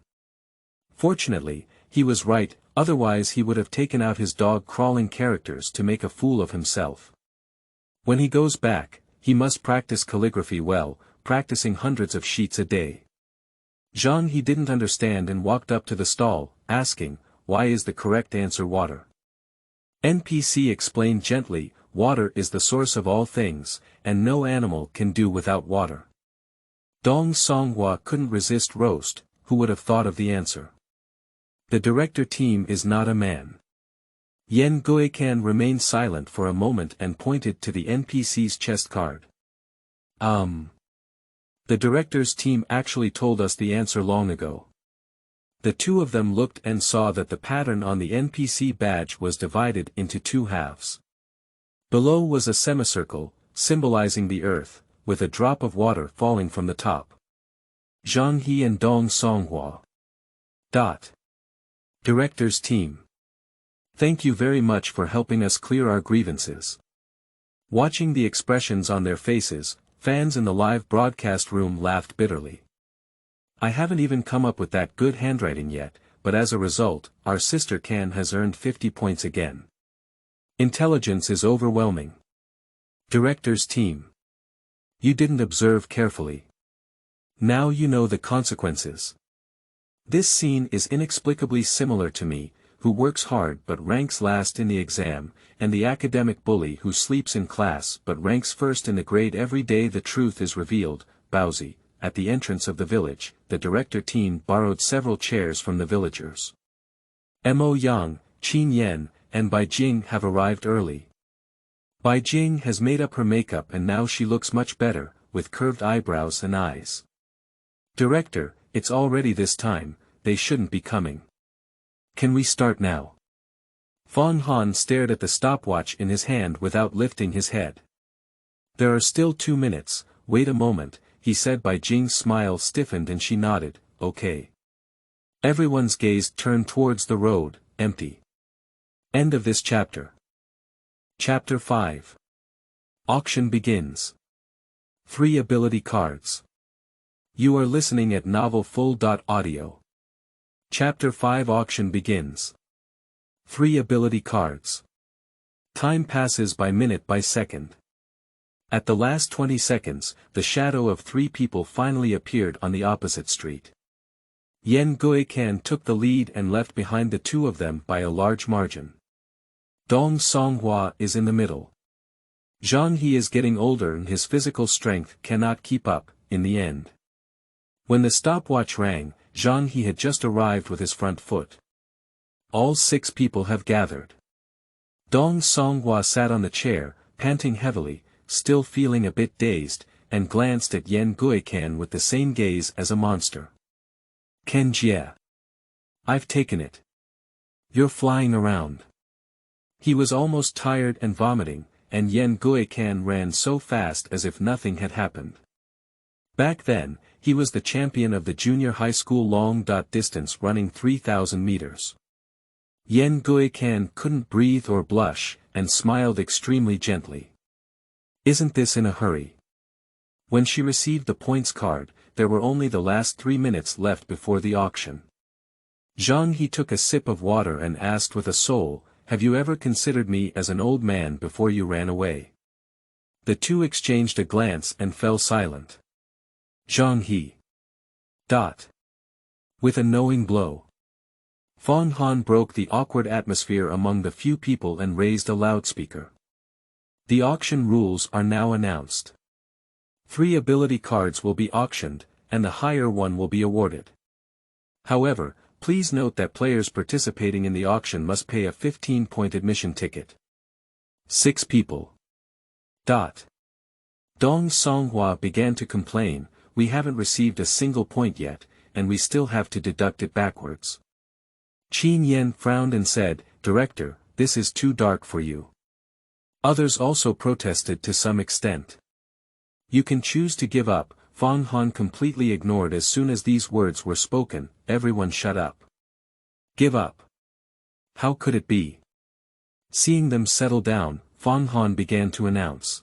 Fortunately, he was right, otherwise he would have taken out his dog-crawling characters to make a fool of himself. When he goes back, he must practice calligraphy well, practicing hundreds of sheets a day. Zhang He didn't understand and walked up to the stall, asking, why is the correct answer water? NPC explained gently, water is the source of all things, and no animal can do without water. Dong Songhua couldn't resist roast, who would have thought of the answer? The director team is not a man. Yan Guican remained silent for a moment and pointed to the NPC's chest card. The director's team actually told us the answer long ago. The two of them looked and saw that the pattern on the NPC badge was divided into two halves. Below was a semicircle, symbolizing the earth, with a drop of water falling from the top. Zhang He and Dong Songhua. Director's team. Thank you very much for helping us clear our grievances. Watching the expressions on their faces, fans in the live broadcast room laughed bitterly. I haven't even come up with that good handwriting yet, but as a result, our sister Can has earned 50 points again. Intelligence is overwhelming. Director's team. You didn't observe carefully. Now you know the consequences. This scene is inexplicably similar to me, who works hard but ranks last in the exam, and the academic bully who sleeps in class but ranks first in the grade every day. The truth is revealed, Baozi. At the entrance of the village, the director team borrowed several chairs from the villagers. Mo Yang, Qin Yan, and Bai Jing have arrived early. Bai Jing has made up her makeup and now she looks much better, with curved eyebrows and eyes. Director, it's already this time, they shouldn't be coming. Can we start now? Fang Han stared at the stopwatch in his hand without lifting his head. There are still 2 minutes, wait a moment, he said. Bai Jing's smile stiffened and she nodded, okay. Everyone's gaze turned towards the road, empty. End of this chapter. Chapter 5. Auction begins. 3 ability cards. You are listening at novelfull.audio. Chapter 5. Auction begins. 3 ability cards. Time passes by minute by second. At the last 20 seconds, the shadow of 3 people finally appeared on the opposite street. Guican took the lead and left behind the 2 of them by a large margin. Dong Songhua is in the middle. Zhang He is getting older and his physical strength cannot keep up, in the end. When the stopwatch rang, Zhang He had just arrived with his front foot. All 6 people have gathered. Dong Songhua sat on the chair, panting heavily, still feeling a bit dazed, and glanced at Guican with the same gaze as a monster. Ken Jie. I've taken it. You're flying around. He was almost tired and vomiting, and Guican ran so fast as if nothing had happened. Back then, he was the champion of the junior high school long distance running 3,000 meters. Guican couldn't breathe or blush, and smiled extremely gently. Isn't this in a hurry? When she received the points card, there were only the last 3 minutes left before the auction. Zhang He took a sip of water and asked with a soul, have you ever considered me as an old man before you ran away? The 2 exchanged a glance and fell silent. Zhang He. With a knowing blow. Fang Han broke the awkward atmosphere among the few people and raised a loudspeaker. The auction rules are now announced. 3 ability cards will be auctioned, and the higher one will be awarded. However, please note that players participating in the auction must pay a 15-point admission ticket. 6 people. Dong Songhua began to complain, we haven't received a single point yet, and we still have to deduct it backwards. Qin Yan frowned and said, Director, this is too dark for you. Others also protested to some extent. You can choose to give up. Fang Han completely ignored as soon as these words were spoken, everyone shut up. Give up. How could it be? Seeing them settle down, Fang Han began to announce.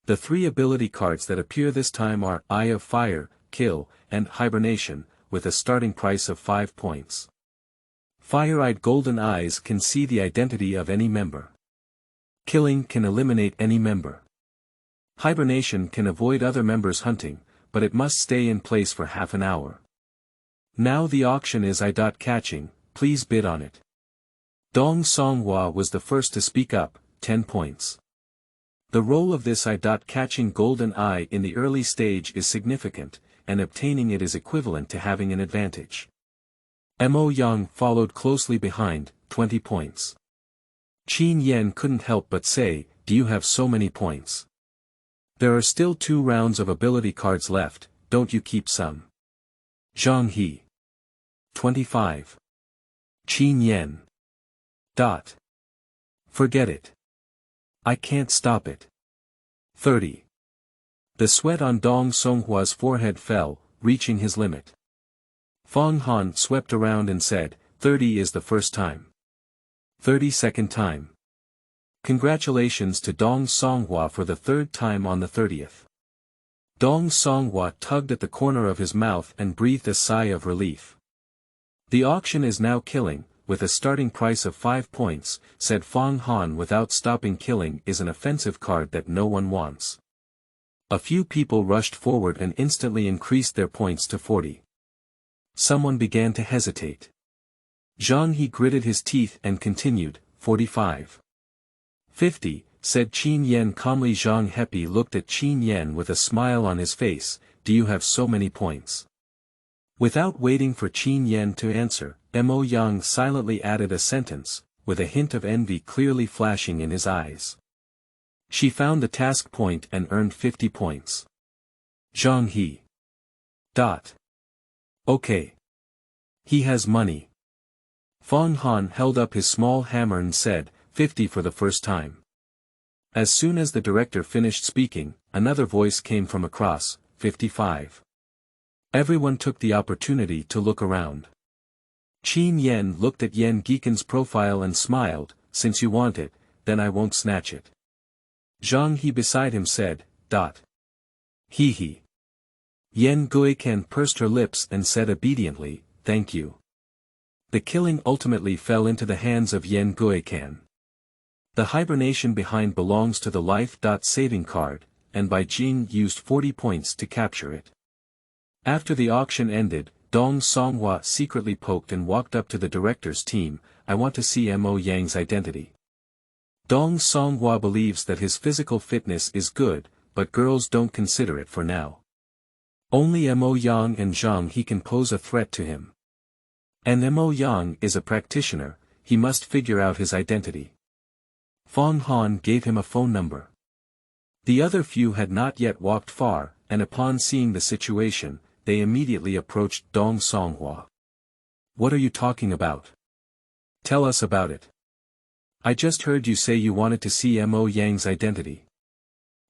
The 3 ability cards that appear this time are Eye of Fire, Kill, and Hibernation, with a starting price of 5 points. Fire-eyed golden eyes can see the identity of any member. Killing can eliminate any member. Hibernation can avoid other members hunting, but it must stay in place for half an hour. Now the auction is catching, please bid on it. Dong Songhua was the first to speak up, 10 points. The role of this catching golden eye in the early stage is significant, and obtaining it is equivalent to having an advantage. Mo Yang followed closely behind, 20 points. Qin Yan couldn't help but say, do you have so many points? There are still 2 rounds of ability cards left, don't you keep some? Zhang He. 25. Qin Yan. Forget it. I can't stop it. 30. The sweat on Dong Songhua's forehead fell, reaching his limit. Fang Han swept around and said, 30 is the first time. 32nd time. Congratulations to Dong Songhua for the 3rd time on the 30th. Dong Songhua tugged at the corner of his mouth and breathed a sigh of relief. The auction is now killing, with a starting price of 5 points, said Fang Han. Without stopping, killing is an offensive card that no one wants. A few people rushed forward and instantly increased their points to 40. Someone began to hesitate. Zhang He gritted his teeth and continued, 45. 50, said Qin Yan calmly. Zhang Hepi looked at Qin Yan with a smile on his face, do you have so many points? Without waiting for Qin Yan to answer, Mo Yang silently added a sentence, with a hint of envy clearly flashing in his eyes. She found the task point and earned 50 points. Zhang He. Okay. He has money. Fang Han held up his small hammer and said, 50 for the first time. As soon as the director finished speaking, another voice came from across, 55. Everyone took the opportunity to look around. Qin Yan looked at Yan Guican's profile and smiled, since you want it, then I won't snatch it. Zhang He beside him said, He he. Yan Guican pursed her lips and said obediently, thank you. The killing ultimately fell into the hands of Yan Guican. The hibernation behind belongs to the life.saving card, and Bai Jing used 40 points to capture it. After the auction ended, Dong Songhua secretly poked and walked up to the director's team. I want to see Mo Yang's identity. Dong Songhua believes that his physical fitness is good, but girls don't consider it for now. Only Mo Yang and Zhang He can pose a threat to him. And Mo Yang is a practitioner, he must figure out his identity. Fong Han gave him a phone number. The other few had not yet walked far, and upon seeing the situation, they immediately approached Dong Songhua. What are you talking about? Tell us about it. I just heard you say you wanted to see Mo Yang's identity.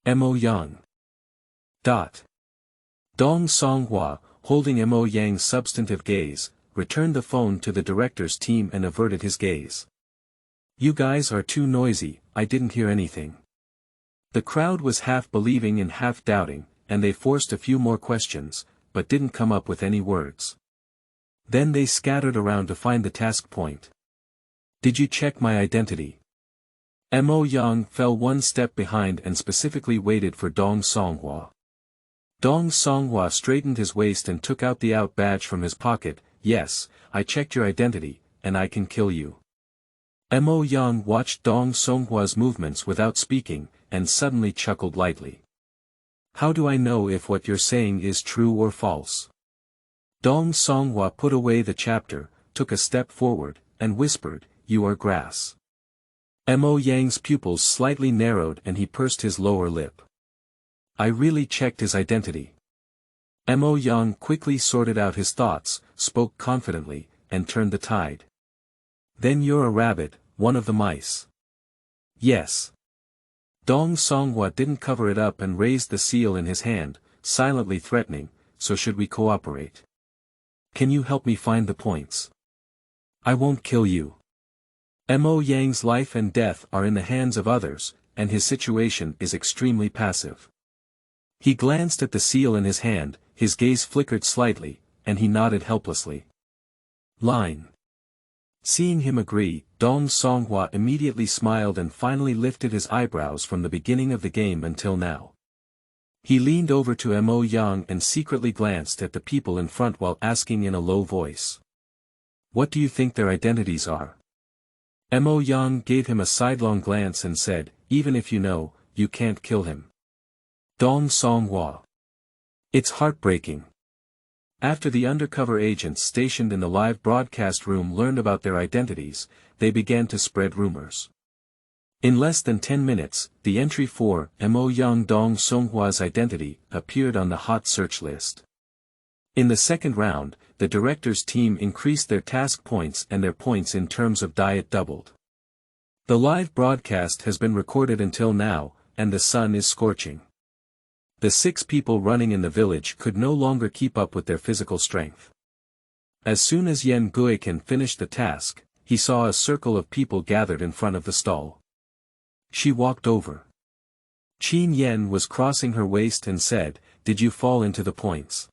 Mo Yang. Dong Songhua, holding Mo Yang's substantive gaze, returned the phone to the director's team and averted his gaze. You guys are too noisy, I didn't hear anything. The crowd was half believing and half doubting, and they forced a few more questions, but didn't come up with any words. Then they scattered around to find the task point. Did you check my identity? Mo Yang fell one step behind and specifically waited for Dong Songhua. Dong Songhua straightened his waist and took out the out badge from his pocket. Yes, I checked your identity, and I can kill you. Mo Yang watched Dong Songhua's movements without speaking, and suddenly chuckled lightly. How do I know if what you're saying is true or false? Dong Songhua put away the chapter, took a step forward, and whispered, you are grass. Mo Yang's pupils slightly narrowed and he pursed his lower lip. I really checked his identity. Mo Yang quickly sorted out his thoughts, spoke confidently, and turned the tide. Then you're a rabbit, one of the mice. Yes. Dong Songhua didn't cover it up and raised the seal in his hand, silently threatening, so should we cooperate? Can you help me find the points? I won't kill you. Mo Yang's life and death are in the hands of others, and his situation is extremely passive. He glanced at the seal in his hand, his gaze flickered slightly, and he nodded helplessly. Line. Seeing him agree, Dong Songhua immediately smiled and finally lifted his eyebrows from the beginning of the game until now. He leaned over to Mo Yang and secretly glanced at the people in front while asking in a low voice. What do you think their identities are? Mo Yang gave him a sidelong glance and said, even if you know, you can't kill him. Dong Songhua. It's heartbreaking. After the undercover agents stationed in the live broadcast room learned about their identities, they began to spread rumors. In less than 10 minutes, the entry for Mo Yang Dong Songhua's identity appeared on the hot search list. In the second round, the director's team increased their task points and their points in terms of diet doubled. The live broadcast has been recorded until now, and the sun is scorching. The 6 people running in the village could no longer keep up with their physical strength. As soon as Yan Guican finished the task, he saw a circle of people gathered in front of the stall. She walked over. Qin Yan was crossing her waist and said, did you fall into the points?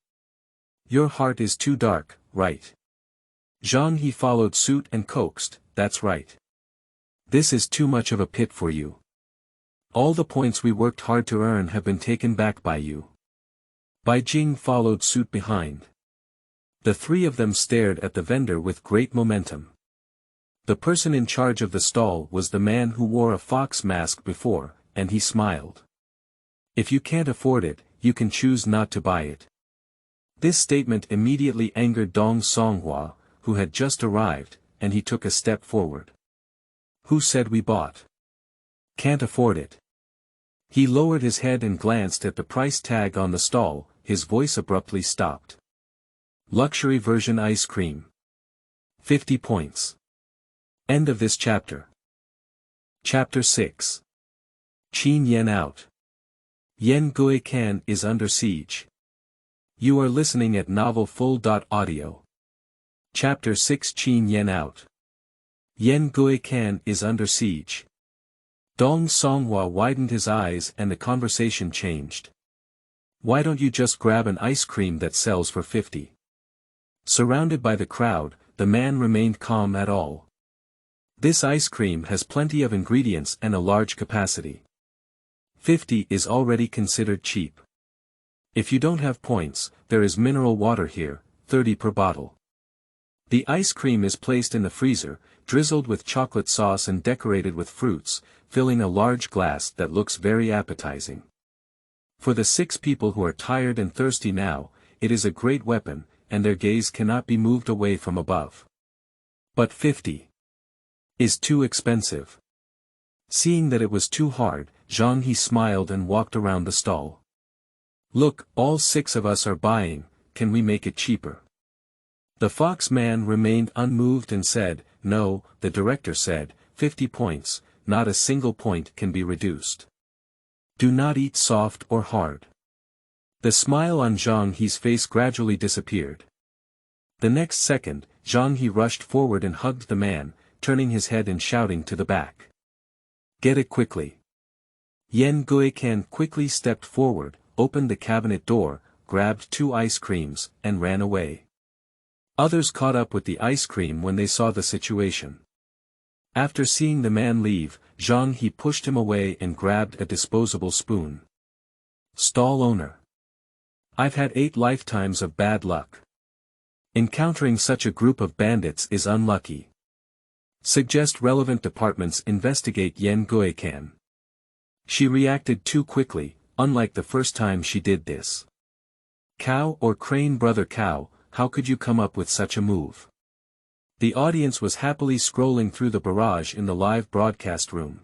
Your heart is too dark, right? Zhang He followed suit and coaxed, that's right. This is too much of a pit for you. All the points we worked hard to earn have been taken back by you. Bai Jing followed suit behind. The 3 of them stared at the vendor with great momentum. The person in charge of the stall was the man who wore a fox mask before, and he smiled. If you can't afford it, you can choose not to buy it. This statement immediately angered Dong Songhua, who had just arrived, and he took a step forward. Who said we bought? Can't afford it. He lowered his head and glanced at the price tag on the stall, his voice abruptly stopped. Luxury version ice cream. 50 points. End of this chapter. Chapter 6. Qin Yan OUT. Yan Guican is under siege. You are listening at Novel Full.audio. Chapter 6 Qin Yan OUT. Yan Guican is under siege. Dong Songhua widened his eyes and the conversation changed. Why don't you just grab an ice cream that sells for 50? Surrounded by the crowd, the man remained calm at all. This ice cream has plenty of ingredients and a large capacity. 50 is already considered cheap. If you don't have points, there is mineral water here, 30 per bottle. The ice cream is placed in the freezer, drizzled with chocolate sauce and decorated with fruits, filling a large glass that looks very appetizing. For the 6 people who are tired and thirsty now, it is a great weapon, and their gaze cannot be moved away from above. But 50 is too expensive. Seeing that it was too hard, Zhang He smiled and walked around the stall. Look, all 6 of us are buying, can we make it cheaper? The fox man remained unmoved and said, no, the director said, 50 points, not a single point can be reduced. Do not eat soft or hard. The smile on Zhang He's face gradually disappeared. The next second, Zhang He rushed forward and hugged the man, turning his head and shouting to the back. Get it quickly. Yan Guican quickly stepped forward, opened the cabinet door, grabbed 2 ice creams, and ran away. Others caught up with the ice cream when they saw the situation. After seeing the man leave, Zhang He pushed him away and grabbed a disposable spoon. Stall owner. I've had 8 lifetimes of bad luck. Encountering such a group of bandits is unlucky. Suggest relevant departments investigate Yan Guican. She reacted too quickly, unlike the first time she did this. Cow or Crane brother Cow, how could you come up with such a move? The audience was happily scrolling through the barrage in the live broadcast room.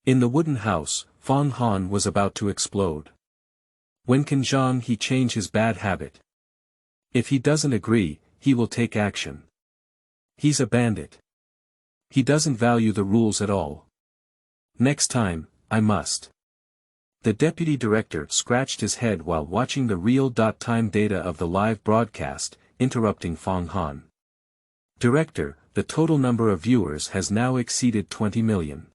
In the wooden house, Fang Han was about to explode. When can Zhang He change his bad habit? If he doesn't agree, he will take action. He's a bandit. He doesn't value the rules at all. Next time, I must. The deputy director scratched his head while watching the real-time data of the live broadcast, interrupting Fang Han. Director, the total number of viewers has now exceeded 20 million.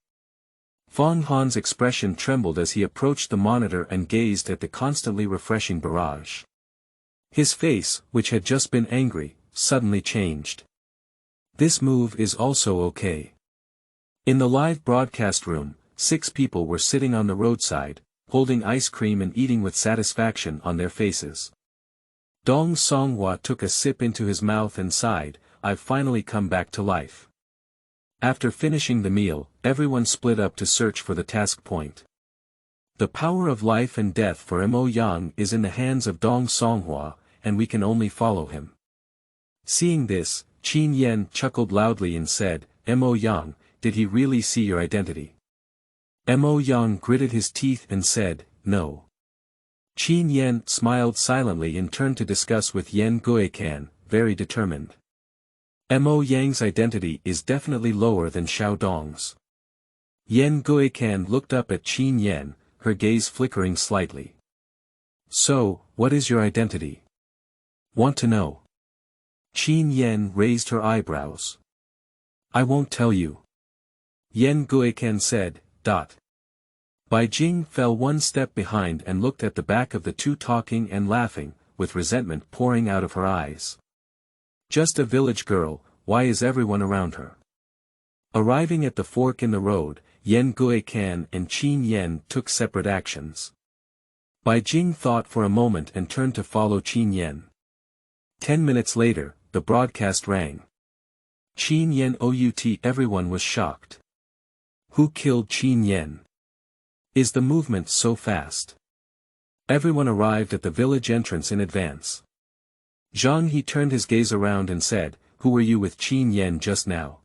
Fang Han's expression trembled as he approached the monitor and gazed at the constantly refreshing barrage. His face, which had just been angry, suddenly changed. This move is also okay. In the live broadcast room, 6 people were sitting on the roadside, holding ice cream and eating with satisfaction on their faces. Dong Songhua took a sip into his mouth and sighed, I've finally come back to life. After finishing the meal, everyone split up to search for the task point. The power of life and death for Mo Yang is in the hands of Dong Songhua, and we can only follow him. Seeing this, Qin Yan chuckled loudly and said, Mo Yang, did he really see your identity? Mo Yang gritted his teeth and said, no. Qin Yan smiled silently and turned to discuss with Yan Guican, very determined. Mo Yang's identity is definitely lower than Xiao Dong's. Yan Guican looked up at Qin Yan, her gaze flickering slightly. So, what is your identity? Want to know? Qin Yan raised her eyebrows. I won't tell you. Yan Guican said, Bai Jing fell one step behind and looked at the back of the 2 talking and laughing, with resentment pouring out of her eyes. Just a village girl, why is everyone around her? Arriving at the fork in the road, Yan Guican and Qin Yan took separate actions. Bai Jing thought for a moment and turned to follow Qin Yan. 10 minutes later, the broadcast rang. Qin Yan OUT. Everyone was shocked. Who killed Qin Yan? Is the movement so fast? Everyone arrived at the village entrance in advance. Zhang He turned his gaze around and said, who were you with Qin Yan just now?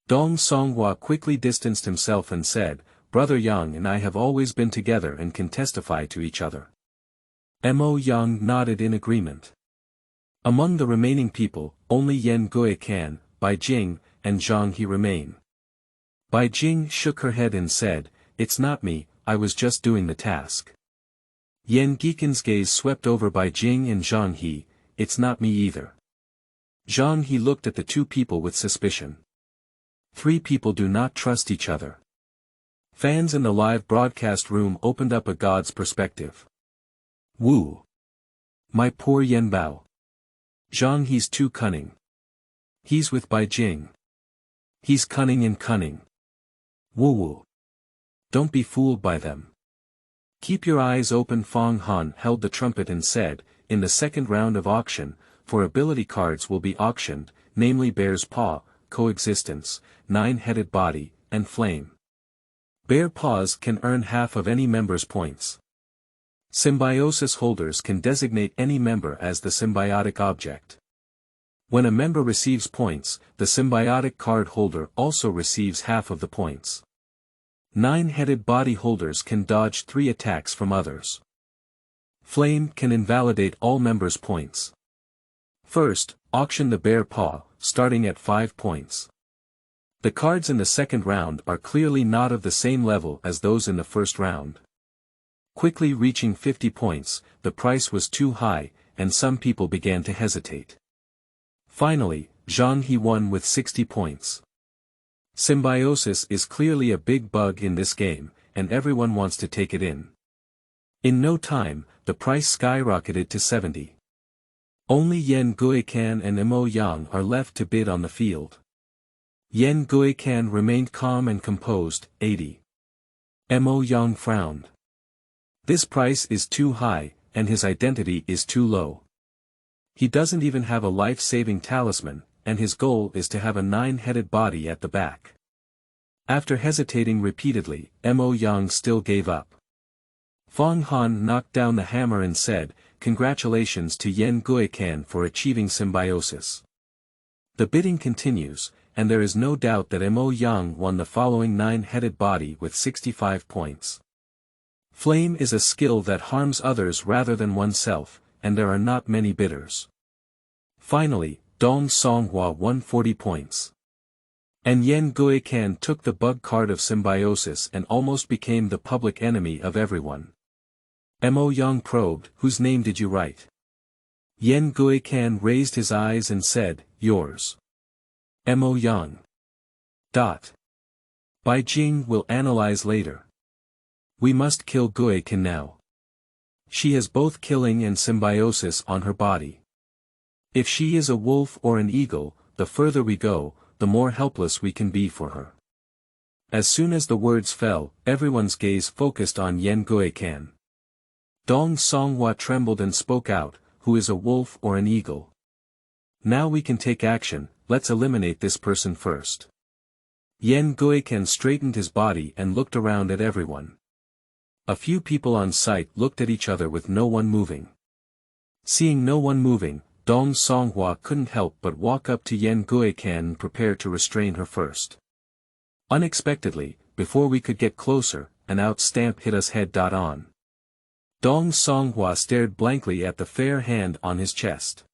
Dong Songhua quickly distanced himself and said, Brother Yang and I have always been together and can testify to each other. Mo Yang nodded in agreement. Among the remaining people, only Yan Guican, Bai Jing, and Zhang He remain. Bai Jing shook her head and said, it's not me, I was just doing the task. Yan Guican's gaze swept over by Jing and Zhang He, it's not me either. Zhang He looked at the two people with suspicion. Three people do not trust each other. Fans in the live broadcast room opened up a god's perspective. Woo! My poor Yan Bao. Zhang He's too cunning. He's with Bai Jing. He's cunning and cunning. Woo-woo. Don't be fooled by them. Keep your eyes open. Fong Han held the trumpet and said, in the second round of auction, 4 ability cards will be auctioned, namely Bear's Paw, Coexistence, 9-headed Body, and Flame. Bear Paws can earn half of any member's points. Symbiosis holders can designate any member as the symbiotic object. When a member receives points, the symbiotic card holder also receives half of the points. 9-headed body holders can dodge 3 attacks from others. Flame can invalidate all members' points. First, auction the Bear Paw, starting at 5 points. The cards in the second round are clearly not of the same level as those in the first round. Quickly reaching 50 points, the price was too high, and some people began to hesitate. Finally, Zhang He won with 60 points. Symbiosis is clearly a big bug in this game, and everyone wants to take it in. In no time, the price skyrocketed to 70. Only Yan Guican and Mo Yang are left to bid on the field. Yan Guican remained calm and composed, 80. Mo Yang frowned. This price is too high, and his identity is too low. He doesn't even have a life-saving talisman, and his goal is to have a 9-headed body at the back. After hesitating repeatedly, Mo Yang still gave up. Fong Han knocked down the hammer and said, congratulations to Yan Guican for achieving symbiosis. The bidding continues, and there is no doubt that Mo Yang won the following 9-headed body with 65 points. Flame is a skill that harms others rather than oneself, and there are not many bidders. Finally, Dong Songhua won 40 points. And Yan Guican took the bug card of symbiosis and almost became the public enemy of everyone. Mo Yang probed, whose name did you write? Yan Guican raised his eyes and said, yours. Mo Yang. Bai Jing will analyze later. We must kill Guican now. She has both killing and symbiosis on her body. If she is a wolf or an eagle, the further we go, the more helpless we can be for her. As soon as the words fell, everyone's gaze focused on Yan Guican. Dong Songhua trembled and spoke out, who is a wolf or an eagle? Now we can take action, let's eliminate this person first. Yan Guican straightened his body and looked around at everyone. A few people on site looked at each other with no one moving. Seeing no one moving, Dong Songhua couldn't help but walk up to Yan Guican and prepare to restrain her first. Unexpectedly, before we could get closer, an out stamp hit us head-on. Dong Songhua stared blankly at the fair hand on his chest.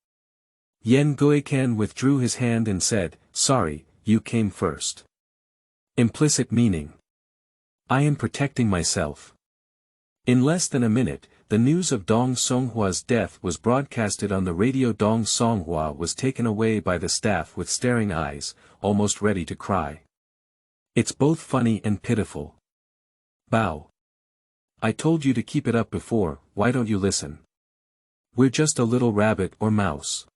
Yan Guican withdrew his hand and said, sorry, you came first. Implicit meaning. I am protecting myself. In less than a minute, the news of Dong Songhua's death was broadcasted on the radio. Dong Songhua was taken away by the staff with staring eyes, almost ready to cry. It's both funny and pitiful. Bow. I told you to keep it up before, why don't you listen? We're just a little rabbit or mouse.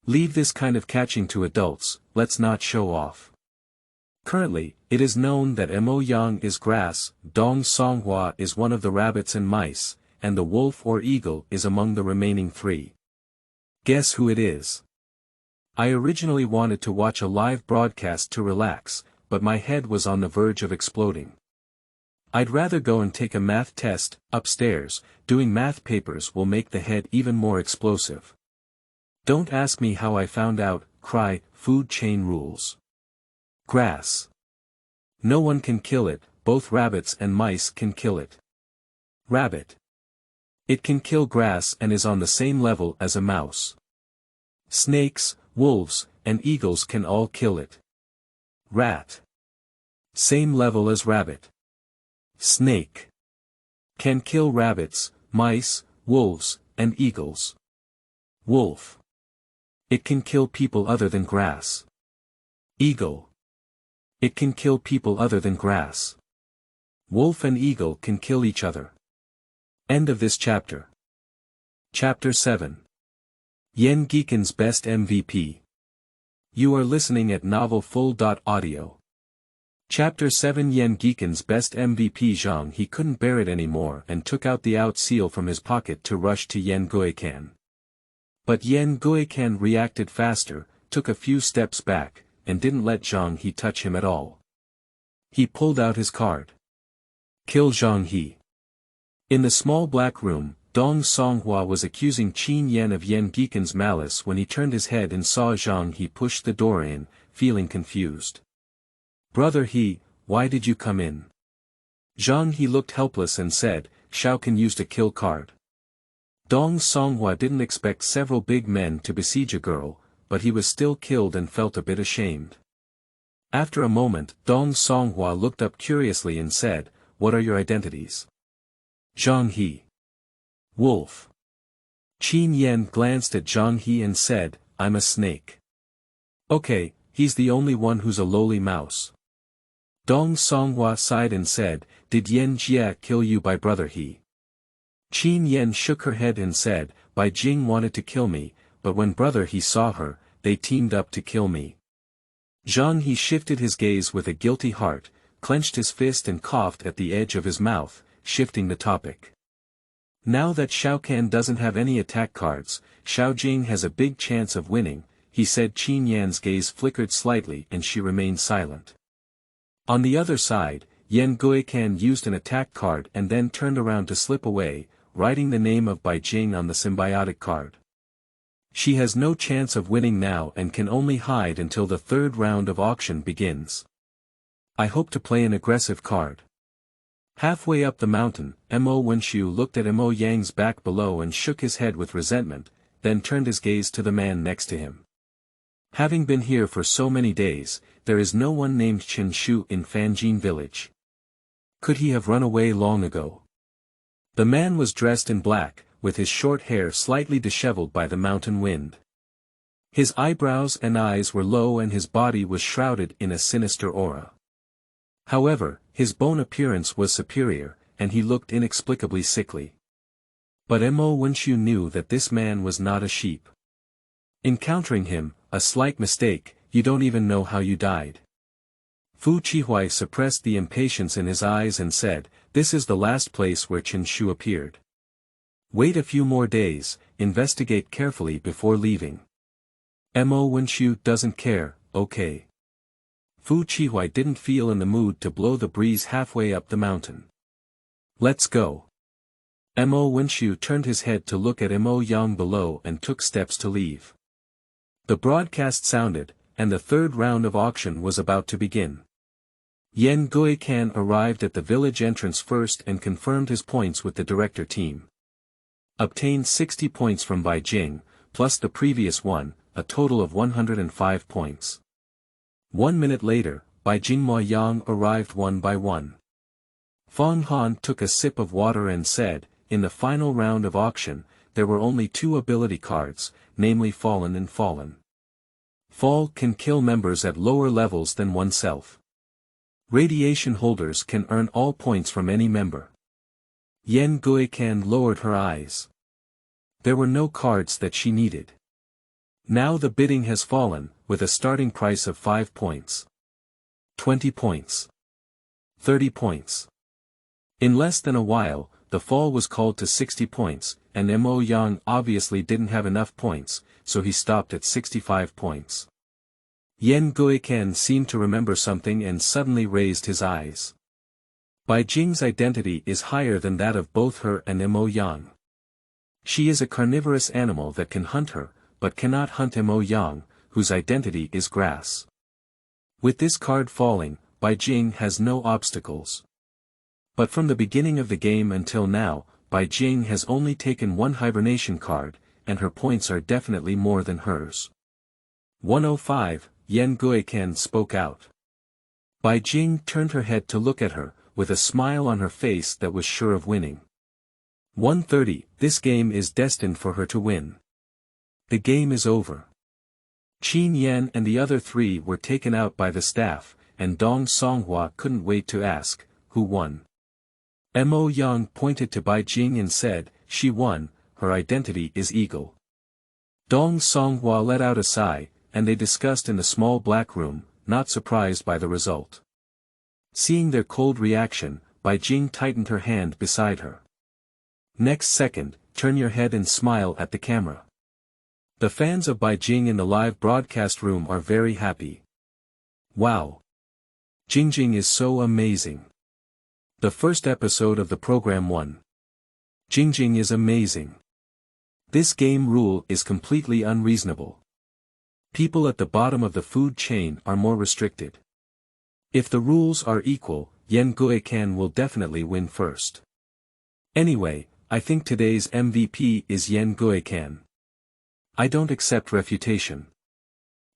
Leave this kind of catching to adults, let's not show off. Currently, it is known that Mo Yang is grass, Dong Songhua is one of the rabbits and mice, and the wolf or eagle is among the remaining 3. Guess who it is? I originally wanted to watch a live broadcast to relax, but my head was on the verge of exploding. I'd rather go and take a math test, upstairs. Doing math papers will make the head even more explosive. Don't ask me how I found out, cry, food chain rules. Grass. No one can kill it, both rabbits and mice can kill it. Rabbit. It can kill grass and is on the same level as a mouse. Snakes, wolves, and eagles can all kill it. Rat. Same level as rabbit. Snake. Can kill rabbits, mice, wolves, and eagles. Wolf. It can kill people other than grass. Eagle. It can kill people other than grass. Wolf and eagle can kill each other. End of this chapter. Chapter 7. Yen Guican's Best MVP. You are listening at novelfull.audio. Chapter 7. Yen Guican's Best MVP. Zhang He couldn't bear it anymore and took out the out seal from his pocket to rush to Yen Guican. But Yen Guican reacted faster, took a few steps back, and didn't let Zhang He touch him at all. He pulled out his card. Kill Zhang He. In the small black room, Dong Songhua was accusing Qin Yan of Yen Guican's malice when he turned his head and saw Zhang He push the door in, feeling confused. Brother He, why did you come in? Zhang He looked helpless and said, Shao can used a kill card. Dong Songhua didn't expect several big men to besiege a girl, but he was still killed and felt a bit ashamed. After a moment, Dong Songhua looked up curiously and said, What are your identities? Zhang He. Wolf. Qin Yan glanced at Zhang He and said, I'm a snake. Okay, he's the only one who's a lowly mouse. Dong Songhua sighed and said, Did Yen Jia kill you by brother He? Qin Yan shook her head and said, Bai Jing wanted to kill me, but when brother He saw her, they teamed up to kill me. Zhang He shifted his gaze with a guilty heart, clenched his fist and coughed at the edge of his mouth, shifting the topic. Now that Shao Can doesn't have any attack cards, Shao Jing has a big chance of winning, he said. Qin Yan's gaze flickered slightly and she remained silent. On the other side, Yen Guican used an attack card and then turned around to slip away, writing the name of Bai Jing on the symbiotic card. She has no chance of winning now and can only hide until the third round of auction begins. I hope to play an aggressive card. Halfway up the mountain, Mo Wenshu looked at Mo Yang's back below and shook his head with resentment, then turned his gaze to the man next to him. Having been here for so many days, there is no one named Chen Shu in Fanjin village. Could he have run away long ago? The man was dressed in black, with his short hair slightly disheveled by the mountain wind. His eyebrows and eyes were low and his body was shrouded in a sinister aura. However, his bone appearance was superior, and he looked inexplicably sickly. But Mo Wenshu knew that this man was not a sheep. Encountering him, a slight mistake, you don't even know how you died. Fu Qihuai suppressed the impatience in his eyes and said, This is the last place where Chen Shu appeared. Wait a few more days, investigate carefully before leaving. Mo Wenshu doesn't care, okay. Fu Qihuai didn't feel in the mood to blow the breeze halfway up the mountain. Let's go. Mo Wenshu turned his head to look at Mo Yang below and took steps to leave. The broadcast sounded, and the third round of auction was about to begin. Yen Guican arrived at the village entrance first and confirmed his points with the director team. Obtained 60 points from Bai Jing, plus the previous one, a total of 105 points. 1 minute later, Bai Jing Mo Yang arrived one by one. Fang Han took a sip of water and said, In the final round of auction, there were only 2 ability cards, namely Fallen and Fallen. Fall can kill members at lower levels than oneself. Radiation holders can earn all points from any member. Yen Guican lowered her eyes. There were no cards that she needed. Now the bidding has fallen, with a starting price of 5 points. 20 points. 30 points. In less than a while, the fall was called to 60 points, and Mo Yang obviously didn't have enough points, so he stopped at 65 points. Yen Guican seemed to remember something and suddenly raised his eyes. Bai Jing's identity is higher than that of both her and Mo Yang. She is a carnivorous animal that can hunt her, but cannot hunt Mo Yang, whose identity is grass. With this card falling, Bai Jing has no obstacles. But from the beginning of the game until now, Bai Jing has only taken 1 hibernation card, and her points are definitely more than hers. 105, Yen Guican spoke out. Bai Jing turned her head to look at her, with a smile on her face that was sure of winning. 1:30, this game is destined for her to win. The game is over. Qin Yan and the other three were taken out by the staff, and Dong Songhua couldn't wait to ask, who won? Mo Yang pointed to Bai Jing and said, she won, her identity is Eagle. Dong Songhua let out a sigh, and they discussed in the small black room, not surprised by the result. Seeing their cold reaction, Bai Jing tightened her hand beside her. Next second, turn your head and smile at the camera. The fans of Bai Jing in the live broadcast room are very happy. Wow! Jingjing is so amazing. The first episode of the program won. Jingjing is amazing. This game rule is completely unreasonable. People at the bottom of the food chain are more restricted. If the rules are equal, Yan Guican will definitely win first. Anyway, I think today's MVP is Yan Guican. I don't accept refutation.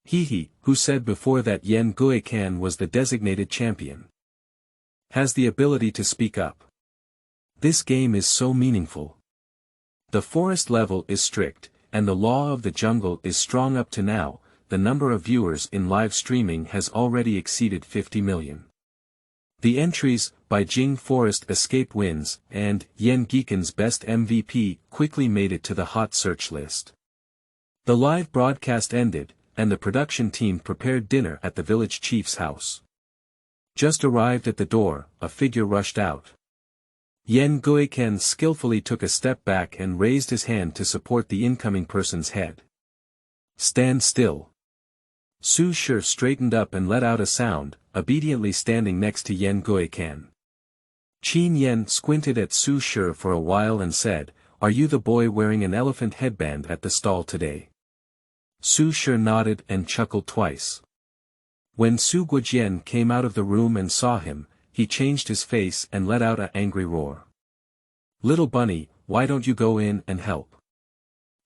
He who said before that Yan Guican was the designated champion, has the ability to speak up. This game is so meaningful. The forest level is strict, and the law of the jungle is strong. Up to now, the number of viewers in live streaming has already exceeded 50 million. The entries, Bai Jing Forest Escape wins, and Yan Guican's Best MVP quickly made it to the hot search list. The live broadcast ended, and the production team prepared dinner at the village chief's house. Just arrived at the door, a figure rushed out. Yan Guican skillfully took a step back and raised his hand to support the incoming person's head. Stand still. Su-Shi straightened up and let out a sound, obediently standing next to Yan Guican. Qin Yan squinted at Su-Shi for a while and said, "Are you the boy wearing an elephant headband at the stall today?" Su-Shi nodded and chuckled twice. When Su Guojian came out of the room and saw him, he changed his face and let out an angry roar. "Little bunny, why don't you go in and help?"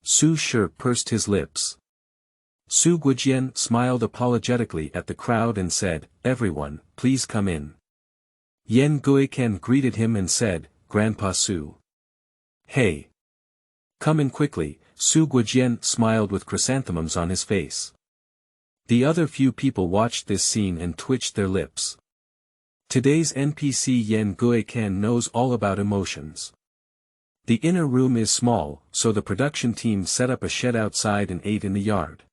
Su-Shi pursed his lips. Su Guojian smiled apologetically at the crowd and said, "Everyone, please come in." Yan Guican greeted him and said, "Grandpa Su." "Hey. Come in quickly." Su Guojian smiled with chrysanthemums on his face. The other few people watched this scene and twitched their lips. Today's NPC Yan Guican knows all about emotions. The inner room is small, so the production team set up a shed outside and ate in the yard.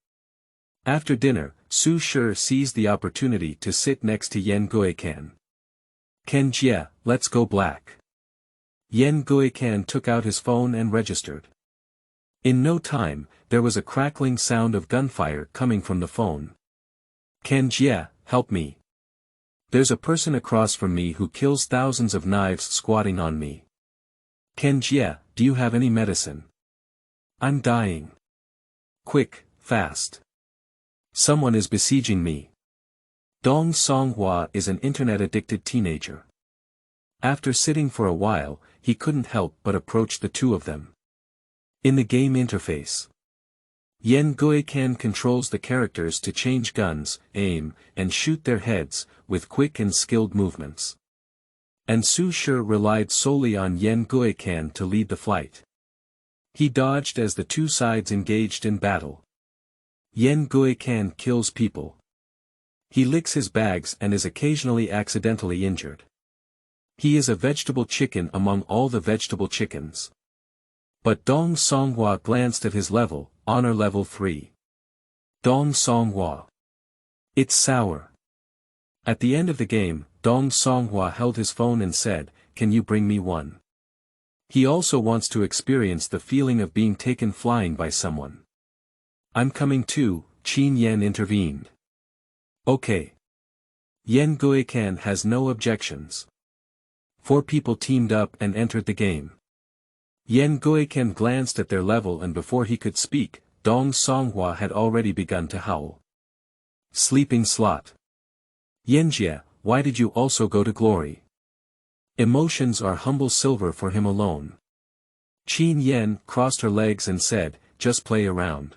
After dinner, Su-Shi seized the opportunity to sit next to Yan Guican. "Ken Jie, let's go black." Yan Guican took out his phone and registered. In no time, there was a crackling sound of gunfire coming from the phone. "Ken Jie, help me. There's a person across from me who kills thousands of knives squatting on me. Ken Jie, do you have any medicine? I'm dying. Quick, fast. Someone is besieging me." Dong Songhua is an internet-addicted teenager. After sitting for a while, he couldn't help but approach the two of them. In the game interface, Yan Guican controls the characters to change guns, aim, and shoot their heads, with quick and skilled movements. And Su-Shi relied solely on Yan Guican to lead the fight. He dodged as the two sides engaged in battle. Yan Guican kills people. He licks his bags and is occasionally accidentally injured. He is a vegetable chicken among all the vegetable chickens. But Dong Songhua glanced at his level, honor level 3. Dong Songhua. It's sour. At the end of the game, Dong Songhua held his phone and said, "Can you bring me one?" He also wants to experience the feeling of being taken flying by someone. "I'm coming too," Qin Yan intervened. "Okay." Yan Guican has no objections. 4 people teamed up and entered the game. Yan Guican glanced at their level and before he could speak, Dong Songhua had already begun to howl. "Sleeping slot. Yanjie, why did you also go to glory?" Emotions are humble silver for him alone. Qin Yan crossed her legs and said, "Just play around."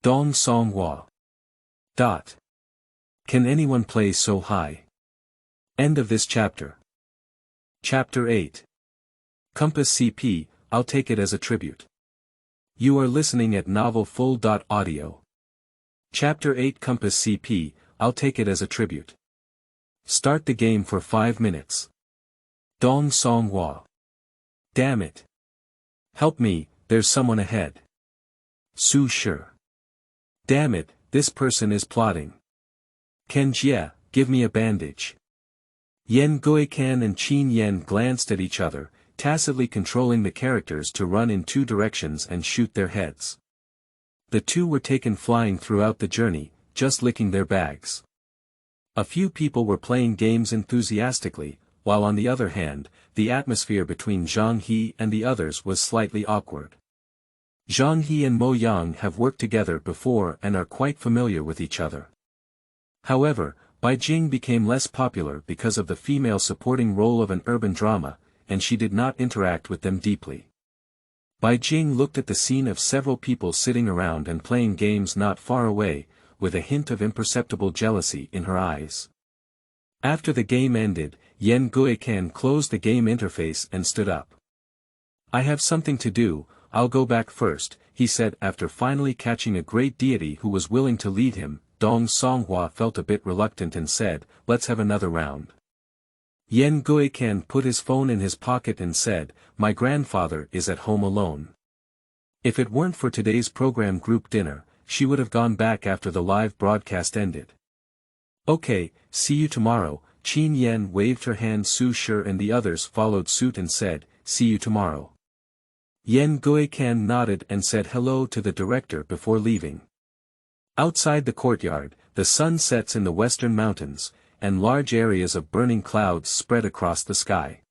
Dong Songhua. Can anyone play so high? End of this chapter. Chapter 8. Compass CP, I'll take it as a tribute. You are listening at novelfull.audio. Chapter 8 Compass CP, I'll take it as a tribute. Start the game for 5 minutes. Dong Songhua. Damn it. Help me, there's someone ahead. Su Shi. Damn it, this person is plotting. Ken Jie, give me a bandage. Yan Guican and Qin Yan glanced at each other, tacitly controlling the characters to run in 2 directions and shoot their heads. The 2 were taken flying throughout the journey, just licking their bags. A few people were playing games enthusiastically, while on the other hand, the atmosphere between Zhang He and the others was slightly awkward. Zhang He and Mo Yang have worked together before and are quite familiar with each other. However, Bai Jing became less popular because of the female supporting role of an urban drama, and she did not interact with them deeply. Bai Jing looked at the scene of several people sitting around and playing games not far away, with a hint of imperceptible jealousy in her eyes. After the game ended, Yan Guican closed the game interface and stood up. I have something to do, I'll go back first, he said after finally catching a great deity who was willing to lead him. Dong Songhua felt a bit reluctant and said, let's have another round. Yan Guican put his phone in his pocket and said, my grandfather is at home alone. If it weren't for today's program group dinner, she would have gone back after the live broadcast ended. Okay, see you tomorrow. Qin Yan waved her hand. Su Shi and the others followed suit and said, see you tomorrow. Yan Guican nodded and said hello to the director before leaving. Outside the courtyard, the sun sets in the western mountains, and large areas of burning clouds spread across the sky.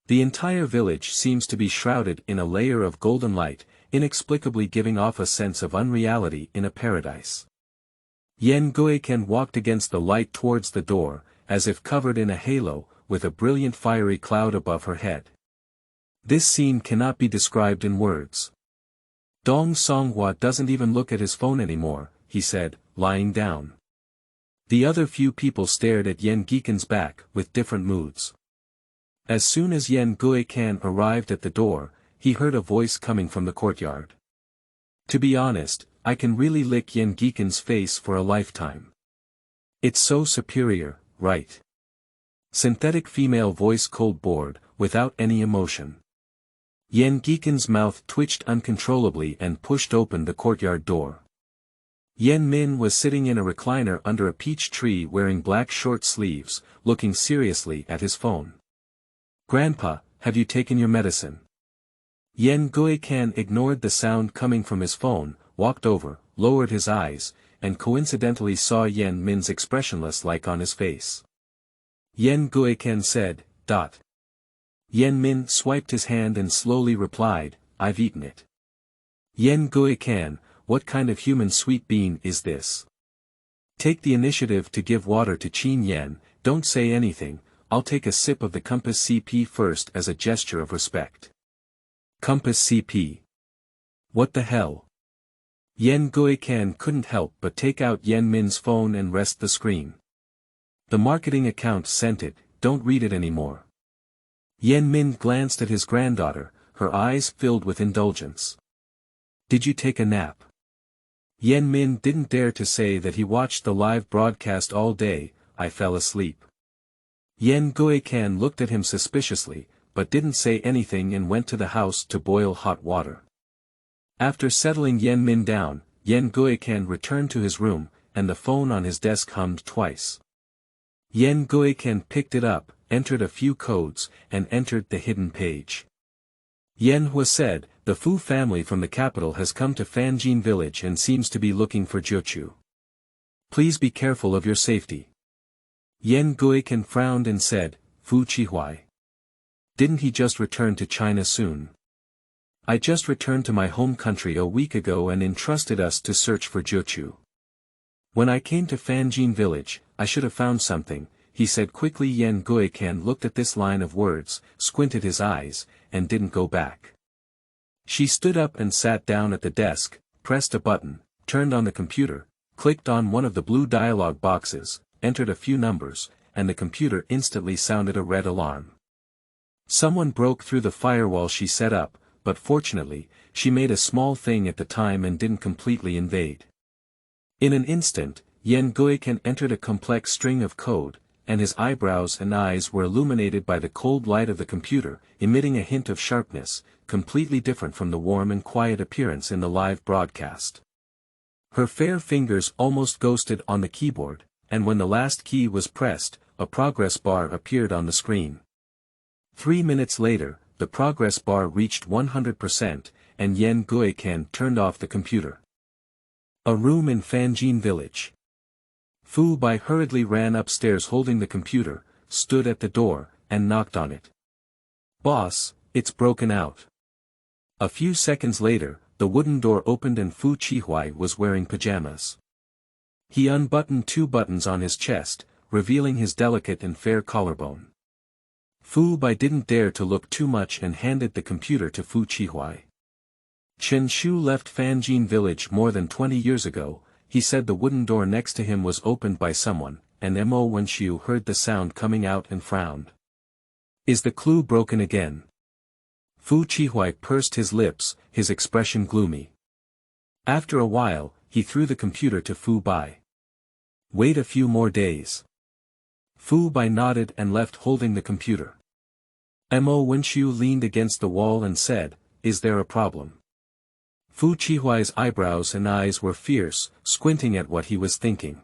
The entire village seems to be shrouded in a layer of golden light, inexplicably giving off a sense of unreality in a paradise. Yan Guican walked against the light towards the door, as if covered in a halo, with a brilliant fiery cloud above her head. This scene cannot be described in words. Dong Songhua doesn't even look at his phone anymore, he said, lying down. The other few people stared at Yan Guican's back with different moods. As soon as Yan Guican arrived at the door, he heard a voice coming from the courtyard. To be honest, I can really lick Yan Guican's face for a lifetime. It's so superior, right? Synthetic female voice, cold bored, without any emotion. Yan Guican's mouth twitched uncontrollably and pushed open the courtyard door. Yan Min was sitting in a recliner under a peach tree wearing black short sleeves, looking seriously at his phone. Grandpa, have you taken your medicine? Yan Guican ignored the sound coming from his phone, walked over, lowered his eyes, and coincidentally saw Yan Min's expressionless look on his face. Yan Guican said, "Dot." Yan Min swiped his hand and slowly replied, I've eaten it. Yan Guican, what kind of human sweet bean is this? Take the initiative to give water to Qin Yan, don't say anything, I'll take a sip of the Compass CP first as a gesture of respect. Compass CP. What the hell? Yan Guican couldn't help but take out Yan Min's phone and rest the screen. The marketing account sent it, don't read it anymore. Yan Min glanced at his granddaughter, her eyes filled with indulgence. Did you take a nap? Yan Min didn't dare to say that he watched the live broadcast all day. I fell asleep. Yan Guican looked at him suspiciously, but didn't say anything and went to the house to boil hot water. After settling Yan Min down, Yan Guican returned to his room, and the phone on his desk hummed twice. Yan Guican picked it up, entered a few codes, and entered the hidden page. Yan Hua said, the Fu family from the capital has come to Fanjin village and seems to be looking for Jiuqiu. Please be careful of your safety. Yan Guican frowned and said, Fu Qihuai. Didn't he just return to China soon? I just returned to my home country a week ago and entrusted us to search for Jiuqiu. When I came to Fanjin village, I should have found something, he said quickly. Yan Guican looked at this line of words, squinted his eyes, and didn't go back. She stood up and sat down at the desk, pressed a button, turned on the computer, clicked on one of the blue dialog boxes, entered a few numbers, and the computer instantly sounded a red alarm. Someone broke through the firewall she set up, but fortunately, she made a small thing at the time and didn't completely invade. In an instant, Guican entered a complex string of code, and his eyebrows and eyes were illuminated by the cold light of the computer, emitting a hint of sharpness, completely different from the warm and quiet appearance in the live broadcast. Her fair fingers almost ghosted on the keyboard, and when the last key was pressed, a progress bar appeared on the screen. 3 minutes later, the progress bar reached 100%, and Guican turned off the computer. A room in Fanjin village. Fu Bai hurriedly ran upstairs holding the computer, stood at the door, and knocked on it. "Boss, it's broken out." A few seconds later, the wooden door opened and Qihuai was wearing pajamas. He unbuttoned 2 buttons on his chest, revealing his delicate and fair collarbone. Fu Bai didn't dare to look too much and handed the computer to Qihuai. Chen-Shu left Fanjin village more than 20 years ago. He said the wooden door next to him was opened by someone, and Wen-Shu heard the sound coming out and frowned. "Is the clue broken again?" Qihuai pursed his lips, his expression gloomy. After a while, he threw the computer to Fu Bai. "Wait a few more days." Fu Bai nodded and left holding the computer. Wen-Shu leaned against the wall and said, "Is there a problem?" Qihuai's eyebrows and eyes were fierce, squinting at what he was thinking.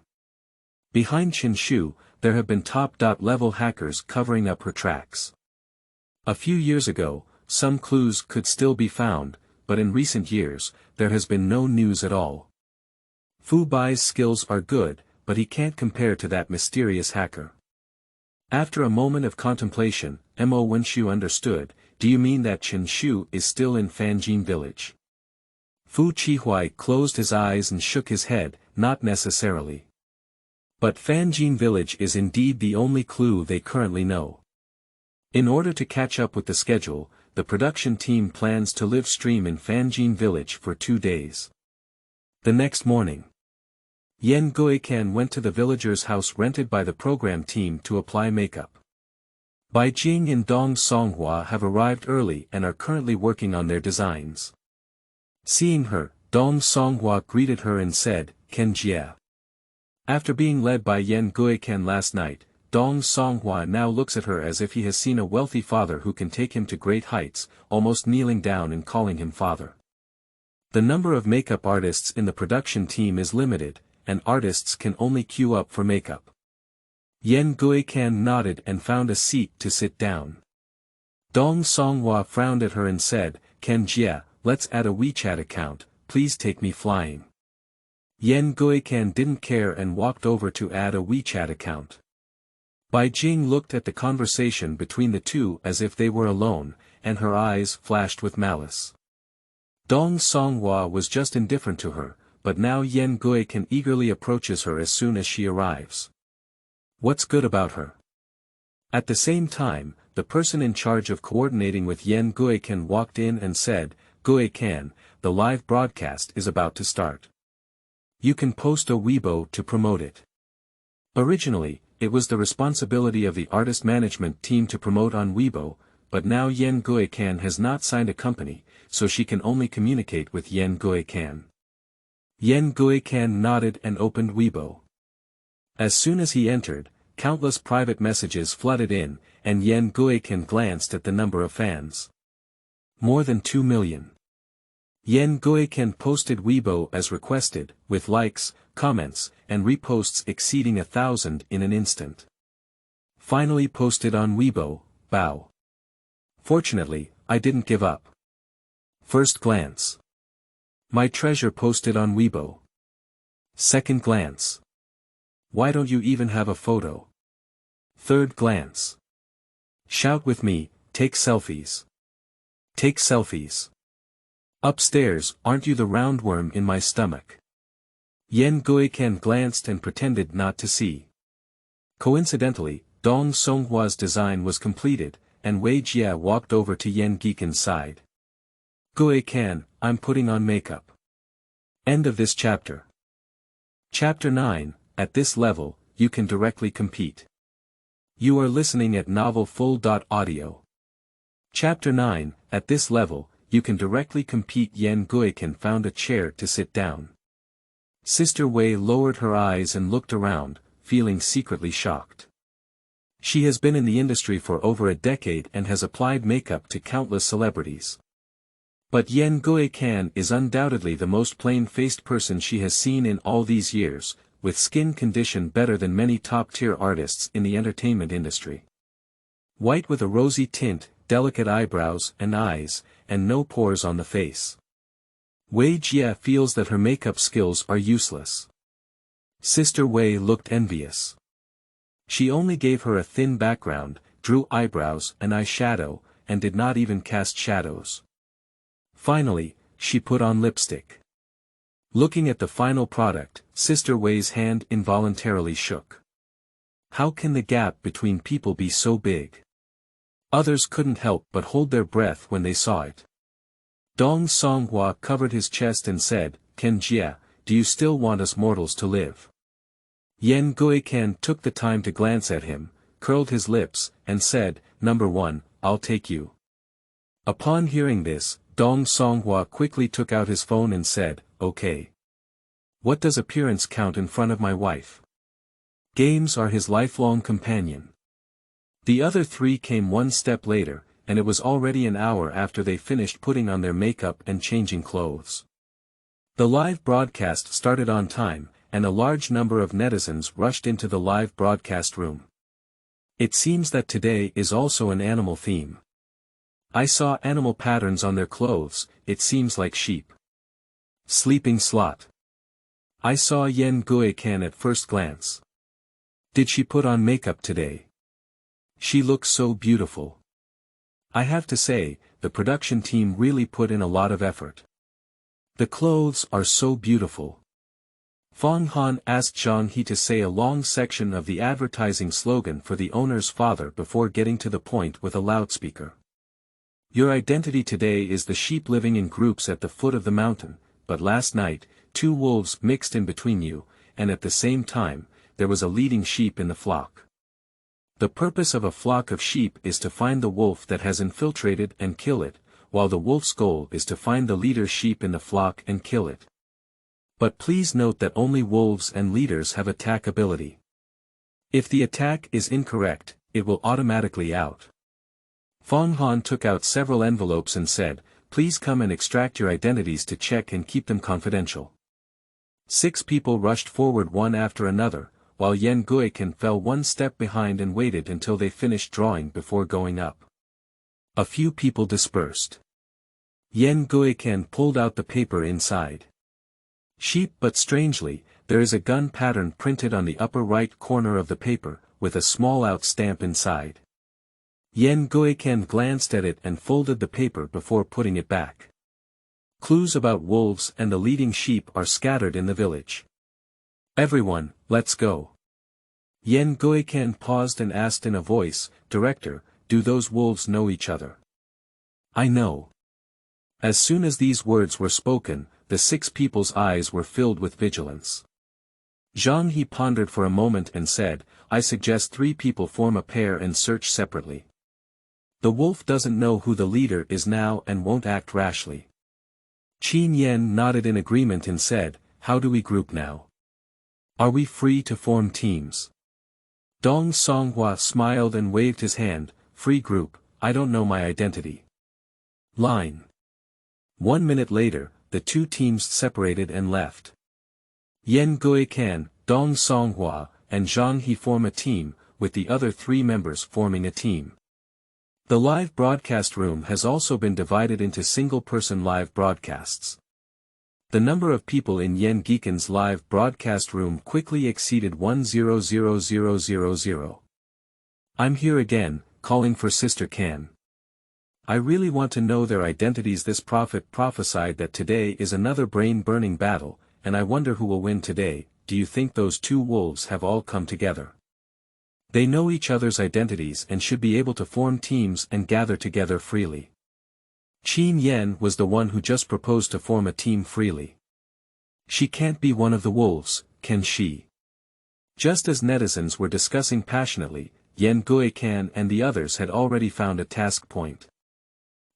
Behind Chen-Shu, there have been top-level hackers covering up her tracks. A few years ago, some clues could still be found, but in recent years, there has been no news at all. Fu Bai's skills are good, but he can't compare to that mysterious hacker. After a moment of contemplation, Wen-Shu understood. "Do you mean that Chen-Shu is still in Fanjin village?" Qihuai closed his eyes and shook his head, "Not necessarily. But Fanjin village is indeed the only clue they currently know. In order to catch up with the schedule, the production team plans to live stream in Fanjin village for 2 days. The next morning, Guican went to the villager's house rented by the program team to apply makeup. Bai Jing and Dong Songhua have arrived early and are currently working on their designs. Seeing her, Dong Songhua greeted her and said, "Ken Jie." After being led by Guican last night, Dong Songhua now looks at her as if he has seen a wealthy father who can take him to great heights, almost kneeling down and calling him father. The number of makeup artists in the production team is limited, and artists can only queue up for makeup. Guican nodded and found a seat to sit down. Dong Songhua frowned at her and said, "Ken Jie, let's add a WeChat account, please take me flying." Guican didn't care and walked over to add a WeChat account. Bai Jing looked at the conversation between the two as if they were alone, and her eyes flashed with malice. Dong Songhua was just indifferent to her, but now Guican eagerly approaches her as soon as she arrives. What's good about her? At the same time, the person in charge of coordinating with Guican walked in and said, "Guican, the live broadcast is about to start. You can post a Weibo to promote it." Originally, it was the responsibility of the artist management team to promote on Weibo, but now Guican has not signed a company, so she can only communicate with Guican. Guican nodded and opened Weibo. As soon as he entered, countless private messages flooded in, and Guican glanced at the number of fans. More than 2 million. Guican posted Weibo as requested, with likes, comments, and reposts exceeding 1,000 in an instant. Finally posted on Weibo, "Bow. Fortunately, I didn't give up. First glance. My treasure posted on Weibo. Second glance. Why don't you even have a photo? Third glance. Shout with me, take selfies. Take selfies. Upstairs, aren't you the roundworm in my stomach?" Guican glanced and pretended not to see. Coincidentally, Dong Songhua's design was completed, and Wei Jia walked over to Guican's side. "Guican, I'm putting on makeup." End of this chapter. Chapter 9, at this level, you can directly compete. You are listening at novelfull.audio. Chapter 9, At this level, you can directly compete. Guican found a chair to sit down. Sister Wei lowered her eyes and looked around, feeling secretly shocked. She has been in the industry for over a decade and has applied makeup to countless celebrities. But Guican is undoubtedly the most plain-faced person she has seen in all these years, with skin condition better than many top-tier artists in the entertainment industry. White with a rosy tint, delicate eyebrows and eyes, and no pores on the face. Wei Jie feels that her makeup skills are useless. Sister Wei looked envious. She only gave her a thin background, drew eyebrows and eyeshadow, and did not even cast shadows. Finally, she put on lipstick. Looking at the final product, Sister Wei's hand involuntarily shook. How can the gap between people be so big? Others couldn't help but hold their breath when they saw it. Dong Songhua covered his chest and said, "Ken Jie, do you still want us mortals to live?" Guican took the time to glance at him, curled his lips, and said, "Number 1, I'll take you." Upon hearing this, Dong Songhua quickly took out his phone and said, "Okay. What does appearance count in front of my wife? Games are his lifelong companion." The other three came one step later, and it was already an hour after they finished putting on their makeup and changing clothes. The live broadcast started on time, and a large number of netizens rushed into the live broadcast room. It seems that today is also an animal theme. I saw animal patterns on their clothes, it seems like sheep. Sleeping slot. I saw Guican at first glance. Did she put on makeup today? She looks so beautiful. I have to say, the production team really put in a lot of effort. The clothes are so beautiful. Fang Han asked Zhang He to say a long section of the advertising slogan for the owner's father before getting to the point with a loudspeaker. Your identity today is the sheep living in groups at the foot of the mountain, but last night, 2 wolves mixed in between you, and at the same time, there was a leading sheep in the flock. The purpose of a flock of sheep is to find the wolf that has infiltrated and kill it, while the wolf's goal is to find the leader sheep in the flock and kill it. But please note that only wolves and leaders have attack ability. If the attack is incorrect, it will automatically out. Fang Han took out several envelopes and said, "Please come and extract your identities to check and keep them confidential." 6 people rushed forward one after another, while Guican fell one step behind and waited until they finished drawing before going up. A few people dispersed. Guican pulled out the paper inside. Sheep, but strangely, there is a gun pattern printed on the upper right corner of the paper, with a small out stamp inside. Guican glanced at it and folded the paper before putting it back. Clues about wolves and the leading sheep are scattered in the village. "Everyone, let's go." Guican paused and asked in a voice, "Director, do those wolves know each other?" "I know." As soon as these words were spoken, the 6 people's eyes were filled with vigilance. Zhang He pondered for a moment and said, "I suggest 3 people form a pair and search separately. The wolf doesn't know who the leader is now and won't act rashly." Qin Yan nodded in agreement and said, "How do we group now? Are we free to form teams?" Dong Songhua smiled and waved his hand, "Free group, I don't know my identity." Line. 1 minute later, the 2 teams separated and left. Guican, Dong Songhua, and Zhang He form a team, with the other 3 members forming a team. The live broadcast room has also been divided into single-person live broadcasts. The number of people in Guican's live broadcast room quickly exceeded 100,000. "I'm here again, calling for Sister Can. I really want to know their identities." This prophet prophesied that today is another brain-burning battle, and I wonder who will win today. Do you think those 2 wolves have all come together? They know each other's identities and should be able to form teams and gather together freely. Qin Yan was the one who just proposed to form a team freely. She can't be one of the wolves, can she? Just as netizens were discussing passionately, Guican and the others had already found a task point.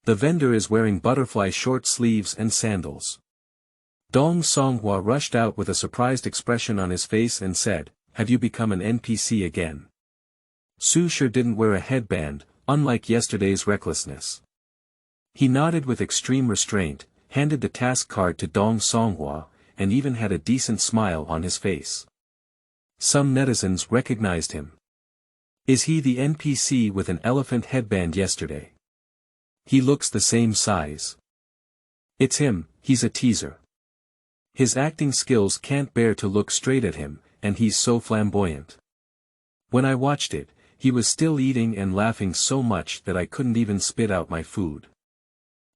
The vendor is wearing butterfly short sleeves and sandals. Dong Songhua rushed out with a surprised expression on his face and said, "Have you become an NPC again?" Su sure didn't wear a headband, unlike yesterday's recklessness. He nodded with extreme restraint, handed the task card to Dong Songhua, and even had a decent smile on his face. Some netizens recognized him. Is he the NPC with an elephant headband yesterday? He looks the same size. It's him, he's a teaser. His acting skills can't bear to look straight at him, and he's so flamboyant. When I watched it, he was still eating and laughing so much that I couldn't even spit out my food.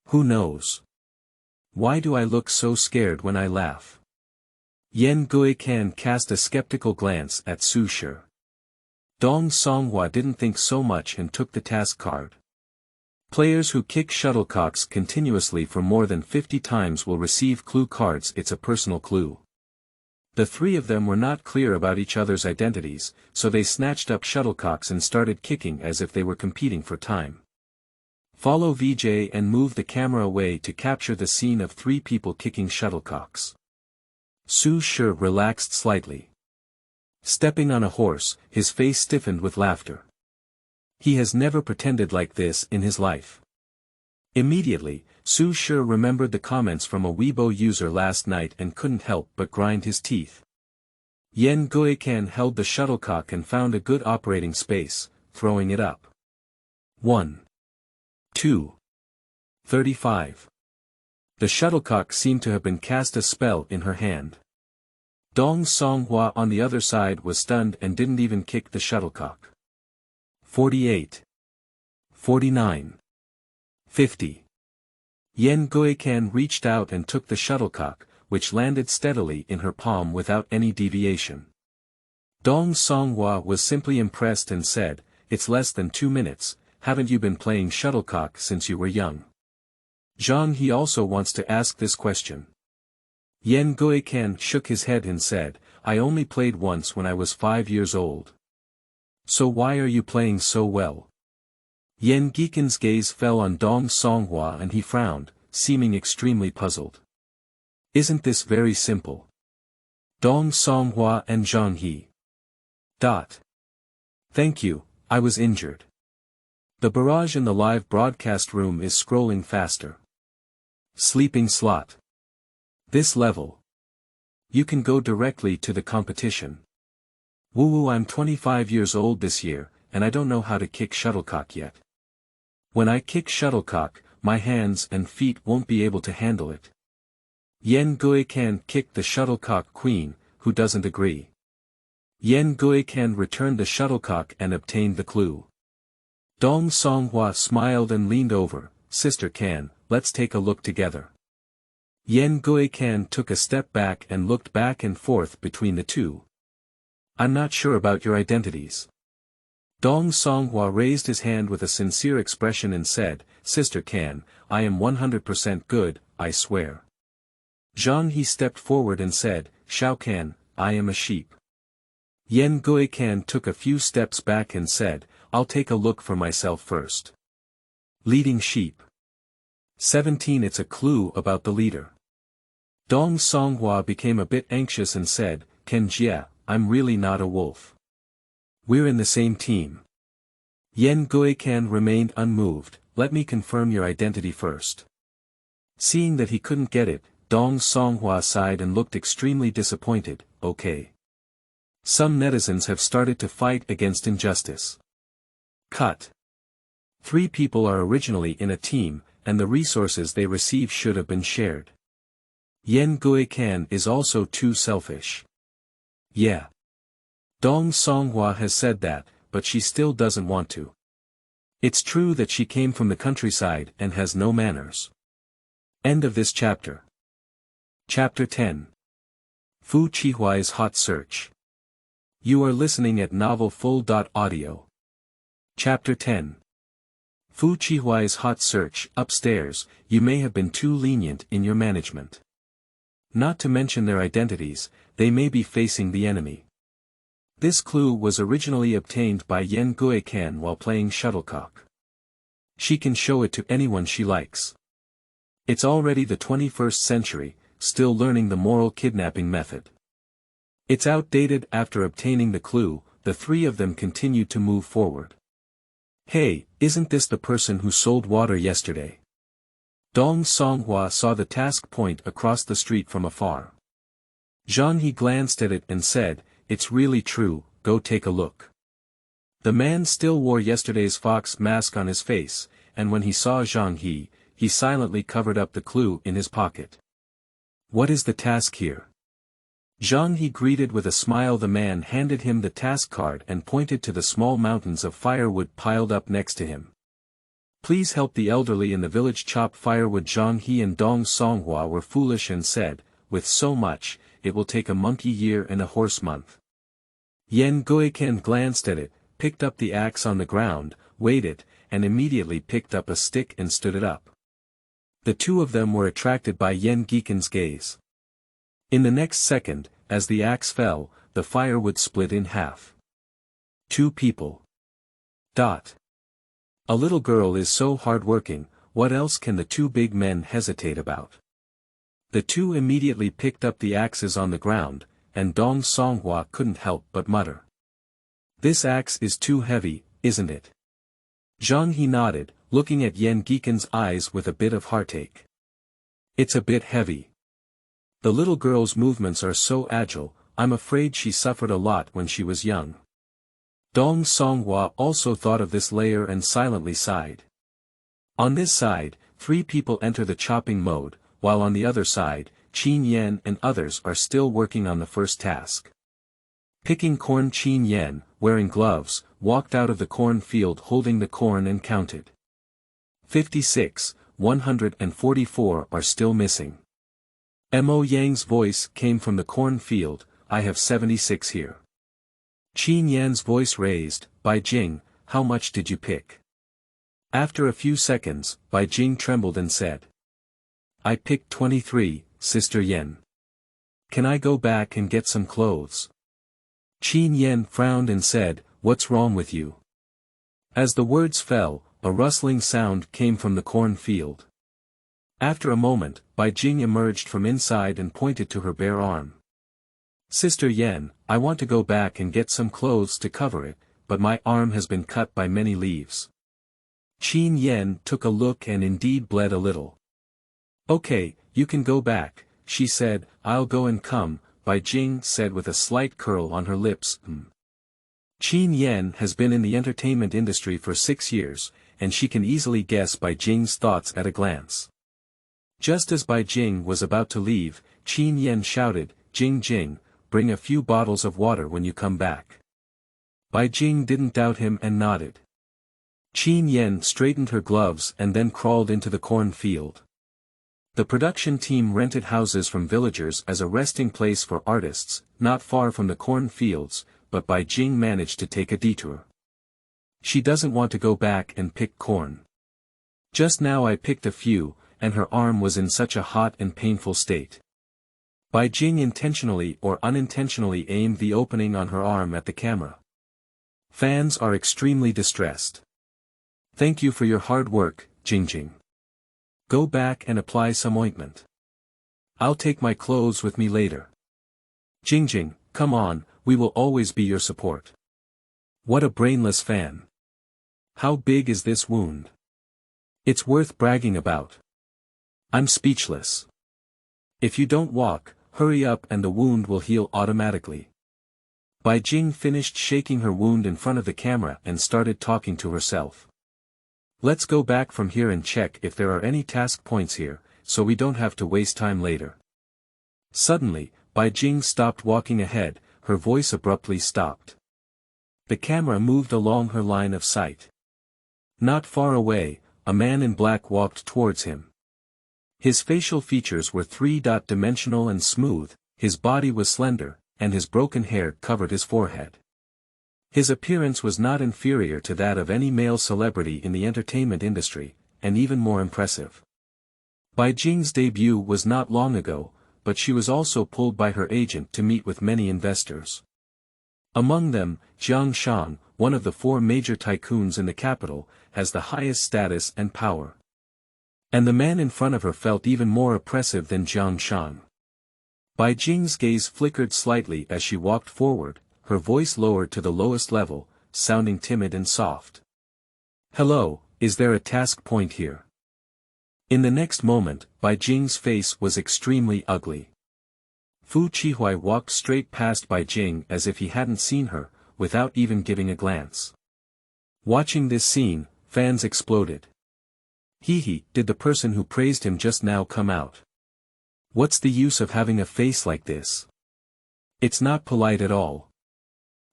Who knows? Why do I look so scared when I laugh? Yan Guican cast a skeptical glance at Su Shi. Dong Songhua didn't think so much and took the task card. Players who kick shuttlecocks continuously for more than 50 times will receive clue cards. It's a personal clue. The three of them were not clear about each other's identities, so they snatched up shuttlecocks and started kicking as if they were competing for time. Follow VJ and move the camera away to capture the scene of three people kicking shuttlecocks. Su Shi relaxed slightly. Stepping on a horse, his face stiffened with laughter. He has never pretended like this in his life. Immediately, Su Shi remembered the comments from a Weibo user last night and couldn't help but grind his teeth. Yan Guican held the shuttlecock and found a good operating space, throwing it up. 1. 2. 35. The shuttlecock seemed to have been cast a spell in her hand. Dong Songhua on the other side was stunned and didn't even kick the shuttlecock. 48. 49. 50. Yan Guican reached out and took the shuttlecock, which landed steadily in her palm without any deviation. Dong Songhua was simply impressed and said, "It's less than 2 minutes, haven't you been playing shuttlecock since you were young?" Zhang He also wants to ask this question. Yan Guican shook his head and said, "I only played once when I was 5 years old." "So why are you playing so well?" Yan Guican's gaze fell on Dong Songhua and he frowned, seeming extremely puzzled. "Isn't this very simple?" Dong Songhua and Zhang He. "Thank you, I was injured." The barrage in the live broadcast room is scrolling faster. Sleeping slot. This level. You can go directly to the competition. Woo, I'm 25 years old this year, and I don't know how to kick shuttlecock yet. When I kick shuttlecock, my hands and feet won't be able to handle it. Yan Guican kicked the shuttlecock queen, who doesn't agree. Yan Guican returned the shuttlecock and obtained the clue. Dong Songhua smiled and leaned over, "Sister Can, let's take a look together." Yan Guican took a step back and looked back and forth between the two. "I'm not sure about your identities." Dong Songhua raised his hand with a sincere expression and said, "Sister Can, I am 100% good, I swear." Zhang He stepped forward and said, "Shao Can, I am a sheep." Yan Guican took a few steps back and said, "I'll take a look for myself first." Leading sheep. 17. It's a clue about the leader. Dong Songhua became a bit anxious and said, "Ken Jia, I'm really not a wolf. We're in the same team." Yan Guican remained unmoved, "Let me confirm your identity first." Seeing that he couldn't get it, Dong Songhua sighed and looked extremely disappointed. "Okay. Some netizens have started to fight against injustice. Cut. 3 people are originally in a team, and the resources they receive should have been shared. Yan Guican is also too selfish. Yeah. Dong Songhua has said that, but she still doesn't want to. It's true that she came from the countryside and has no manners. End of this chapter. Chapter 10. Fu Qihuai's Hot Search. You are listening at novelfull.audio. Chapter 10. Fu Qihuai's Hot Search. Upstairs, you may have been too lenient in your management. Not to mention their identities, they may be facing the enemy. This clue was originally obtained by Yan Guican while playing shuttlecock. She can show it to anyone she likes. It's already the 21st century, still learning the moral kidnapping method. It's outdated. After obtaining the clue, the three of them continued to move forward. Hey, isn't this the person who sold water yesterday? Dong Songhua saw the task point across the street from afar. Zhang He glanced at it and said, "It's really true, go take a look." The man still wore yesterday's fox mask on his face, and when he saw Zhang he silently covered up the clue in his pocket. What is the task here? Zhang He greeted with a smile. The man handed him the task card and pointed to the small mountains of firewood piled up next to him. Please help the elderly in the village chop firewood. Zhang He and Dong Songhua were foolish and said, with so much, it will take a monkey year and a horse month. Guican glanced at it, picked up the axe on the ground, weighed it, and immediately picked up a stick and stood it up. The two of them were attracted by Guican's gaze. In the next second, as the axe fell, the firewood split in half. Two people. A little girl is so hard-working, what else can the two big men hesitate about? The two immediately picked up the axes on the ground, and Dong Songhua couldn't help but mutter. This axe is too heavy, isn't it? Zhang He nodded, looking at Guican's eyes with a bit of heartache. It's a bit heavy. The little girl's movements are so agile, I'm afraid she suffered a lot when she was young. Dong Songhua also thought of this layer and silently sighed. On this side, three people enter the chopping mode, while on the other side, Qin Yan and others are still working on the first task. Picking corn. Qin Yan, wearing gloves, walked out of the corn field holding the corn and counted. 56, 144 are still missing. Mo Yang's voice came from the corn field, I have 76 here. Qin Yan's voice raised, Bai Jing, how much did you pick? After a few seconds, Bai Jing trembled and said. I picked 23, Sister Yan. Can I go back and get some clothes? Qin Yan frowned and said, what's wrong with you? As the words fell, a rustling sound came from the corn field. After a moment, Bai Jing emerged from inside and pointed to her bare arm. Sister Yan, I want to go back and get some clothes to cover it, but my arm has been cut by many leaves. Qin Yan took a look and indeed bled a little. Okay, you can go back, she said, I'll go and come, Bai Jing said with a slight curl on her lips. Qin Yan has been in the entertainment industry for 6 years, and she can easily guess Bai Jing's thoughts at a glance. Just as Bai Jing was about to leave, Qin Yan shouted, Jing, bring a few bottles of water when you come back. Bai Jing didn't doubt him and nodded. Qin Yan straightened her gloves and then crawled into the corn field. The production team rented houses from villagers as a resting place for artists, not far from the corn fields, but Bai Jing managed to take a detour. She doesn't want to go back and pick corn. Just now I picked a few, and her arm was in such a hot and painful state. Bai Jing intentionally or unintentionally aimed the opening on her arm at the camera. Fans are extremely distressed. Thank you for your hard work, Jing. Go back and apply some ointment. I'll take my clothes with me later. Jing, come on, we will always be your support. What a brainless fan. How big is this wound? It's worth bragging about. I'm speechless. If you don't walk, hurry up and the wound will heal automatically. Bai Jing finished shaking her wound in front of the camera and started talking to herself. Let's go back from here and check if there are any task points here, so we don't have to waste time later. Suddenly, Bai Jing stopped walking ahead, her voice abruptly stopped. The camera moved along her line of sight. Not far away, a man in black walked towards him. His facial features were three-dimensional and smooth, his body was slender, and his broken hair covered his forehead. His appearance was not inferior to that of any male celebrity in the entertainment industry, and even more impressive. Bai Jing's debut was not long ago, but she was also pulled by her agent to meet with many investors. Among them, Jiang Shang, one of the 4 major tycoons in the capital, has the highest status and power. And the man in front of her felt even more oppressive than Jiang Shan. Bai Jing's gaze flickered slightly as she walked forward, her voice lowered to the lowest level, sounding timid and soft. "Hello, is there a task point here?" In the next moment, Bai Jing's face was extremely ugly. Qihuai walked straight past Bai Jing as if he hadn't seen her, without even giving a glance. Watching this scene, fans exploded. Hee, did the person who praised him just now come out? What's the use of having a face like this? It's not polite at all.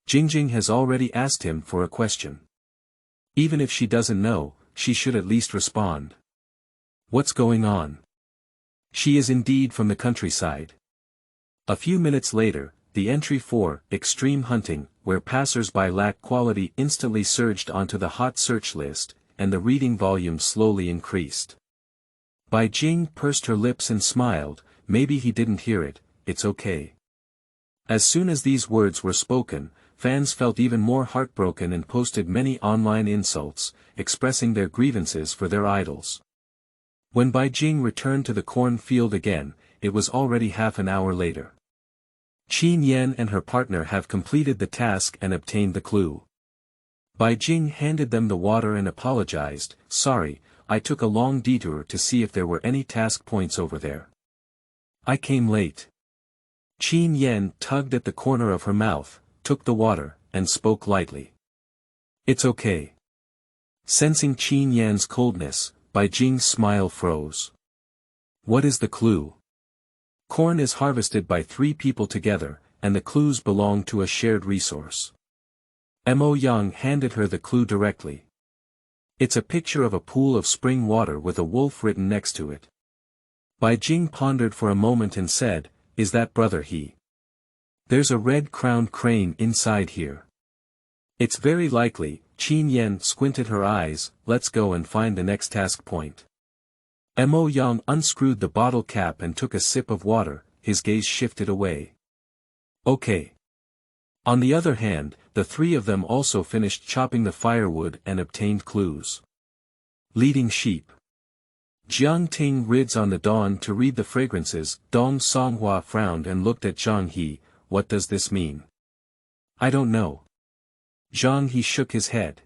Jingjing has already asked him for a question. Even if she doesn't know, she should at least respond. What's going on? She is indeed from the countryside. A few minutes later, the entry for Extreme Hunting, where passers-by lack quality, instantly surged onto the hot search list, and the reading volume slowly increased. Bai Jing pursed her lips and smiled. Maybe he didn't hear it, it's okay. As soon as these words were spoken, fans felt even more heartbroken and posted many online insults, expressing their grievances for their idols. When Bai Jing returned to the cornfield again, it was already half an hour later. Qin Yan and her partner have completed the task and obtained the clue. Bai Jing handed them the water and apologized. "Sorry, I took a long detour to see if there were any task points over there. I came late." Qin Yan tugged at the corner of her mouth, took the water, and spoke lightly. "It's okay." Sensing Qin Yan's coldness, Bai Jing's smile froze. "What is the clue?" "Corn is harvested by 3 people together, and the clues belong to a shared resource." Mo Yang handed her the clue directly. "It's a picture of a pool of spring water with a wolf written next to it." Bai Jing pondered for a moment and said, "Is that brother he? There's a red-crowned crane inside here." "It's very likely." Qin Yan squinted her eyes. "Let's go and find the next task point." Mo Yang unscrewed the bottle cap and took a sip of water, his gaze shifted away. "Okay." On the other hand, the 3 of them also finished chopping the firewood and obtained clues. Leading sheep. Jiang Ting rides on the dawn to read the fragrances. Dong Songhua frowned and looked at Zhang He. "What does this mean?" "I don't know." Zhang He shook his head.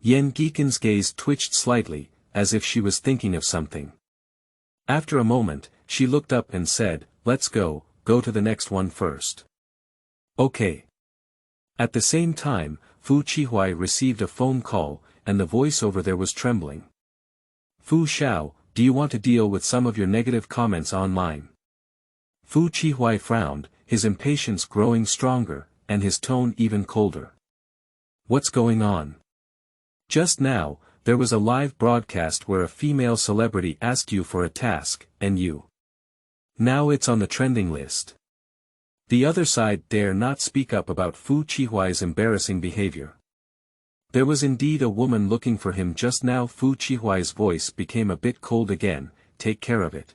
Yan Guican's gaze twitched slightly, as if she was thinking of something. After a moment, she looked up and said, "Let's go to the next one first." "Okay." At the same time, Qihuai received a phone call, and the voice over there was trembling. "Fu Xiao, do you want to deal with some of your negative comments online?" Qihuai frowned, his impatience growing stronger, and his tone even colder. "What's going on?" "Just now, there was a live broadcast where a female celebrity asked you for a task, and you. Now it's on the trending list." The other side dare not speak up about Qihuai's embarrassing behavior. There was indeed a woman looking for him just now. Qihuai's voice became a bit cold again. "Take care of it."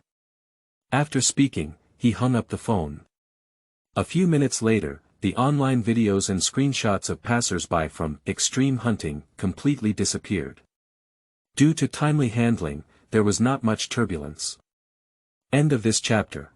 After speaking, he hung up the phone. A few minutes later, the online videos and screenshots of passers-by from Extreme Hunting completely disappeared. Due to timely handling, there was not much turbulence. End of this chapter.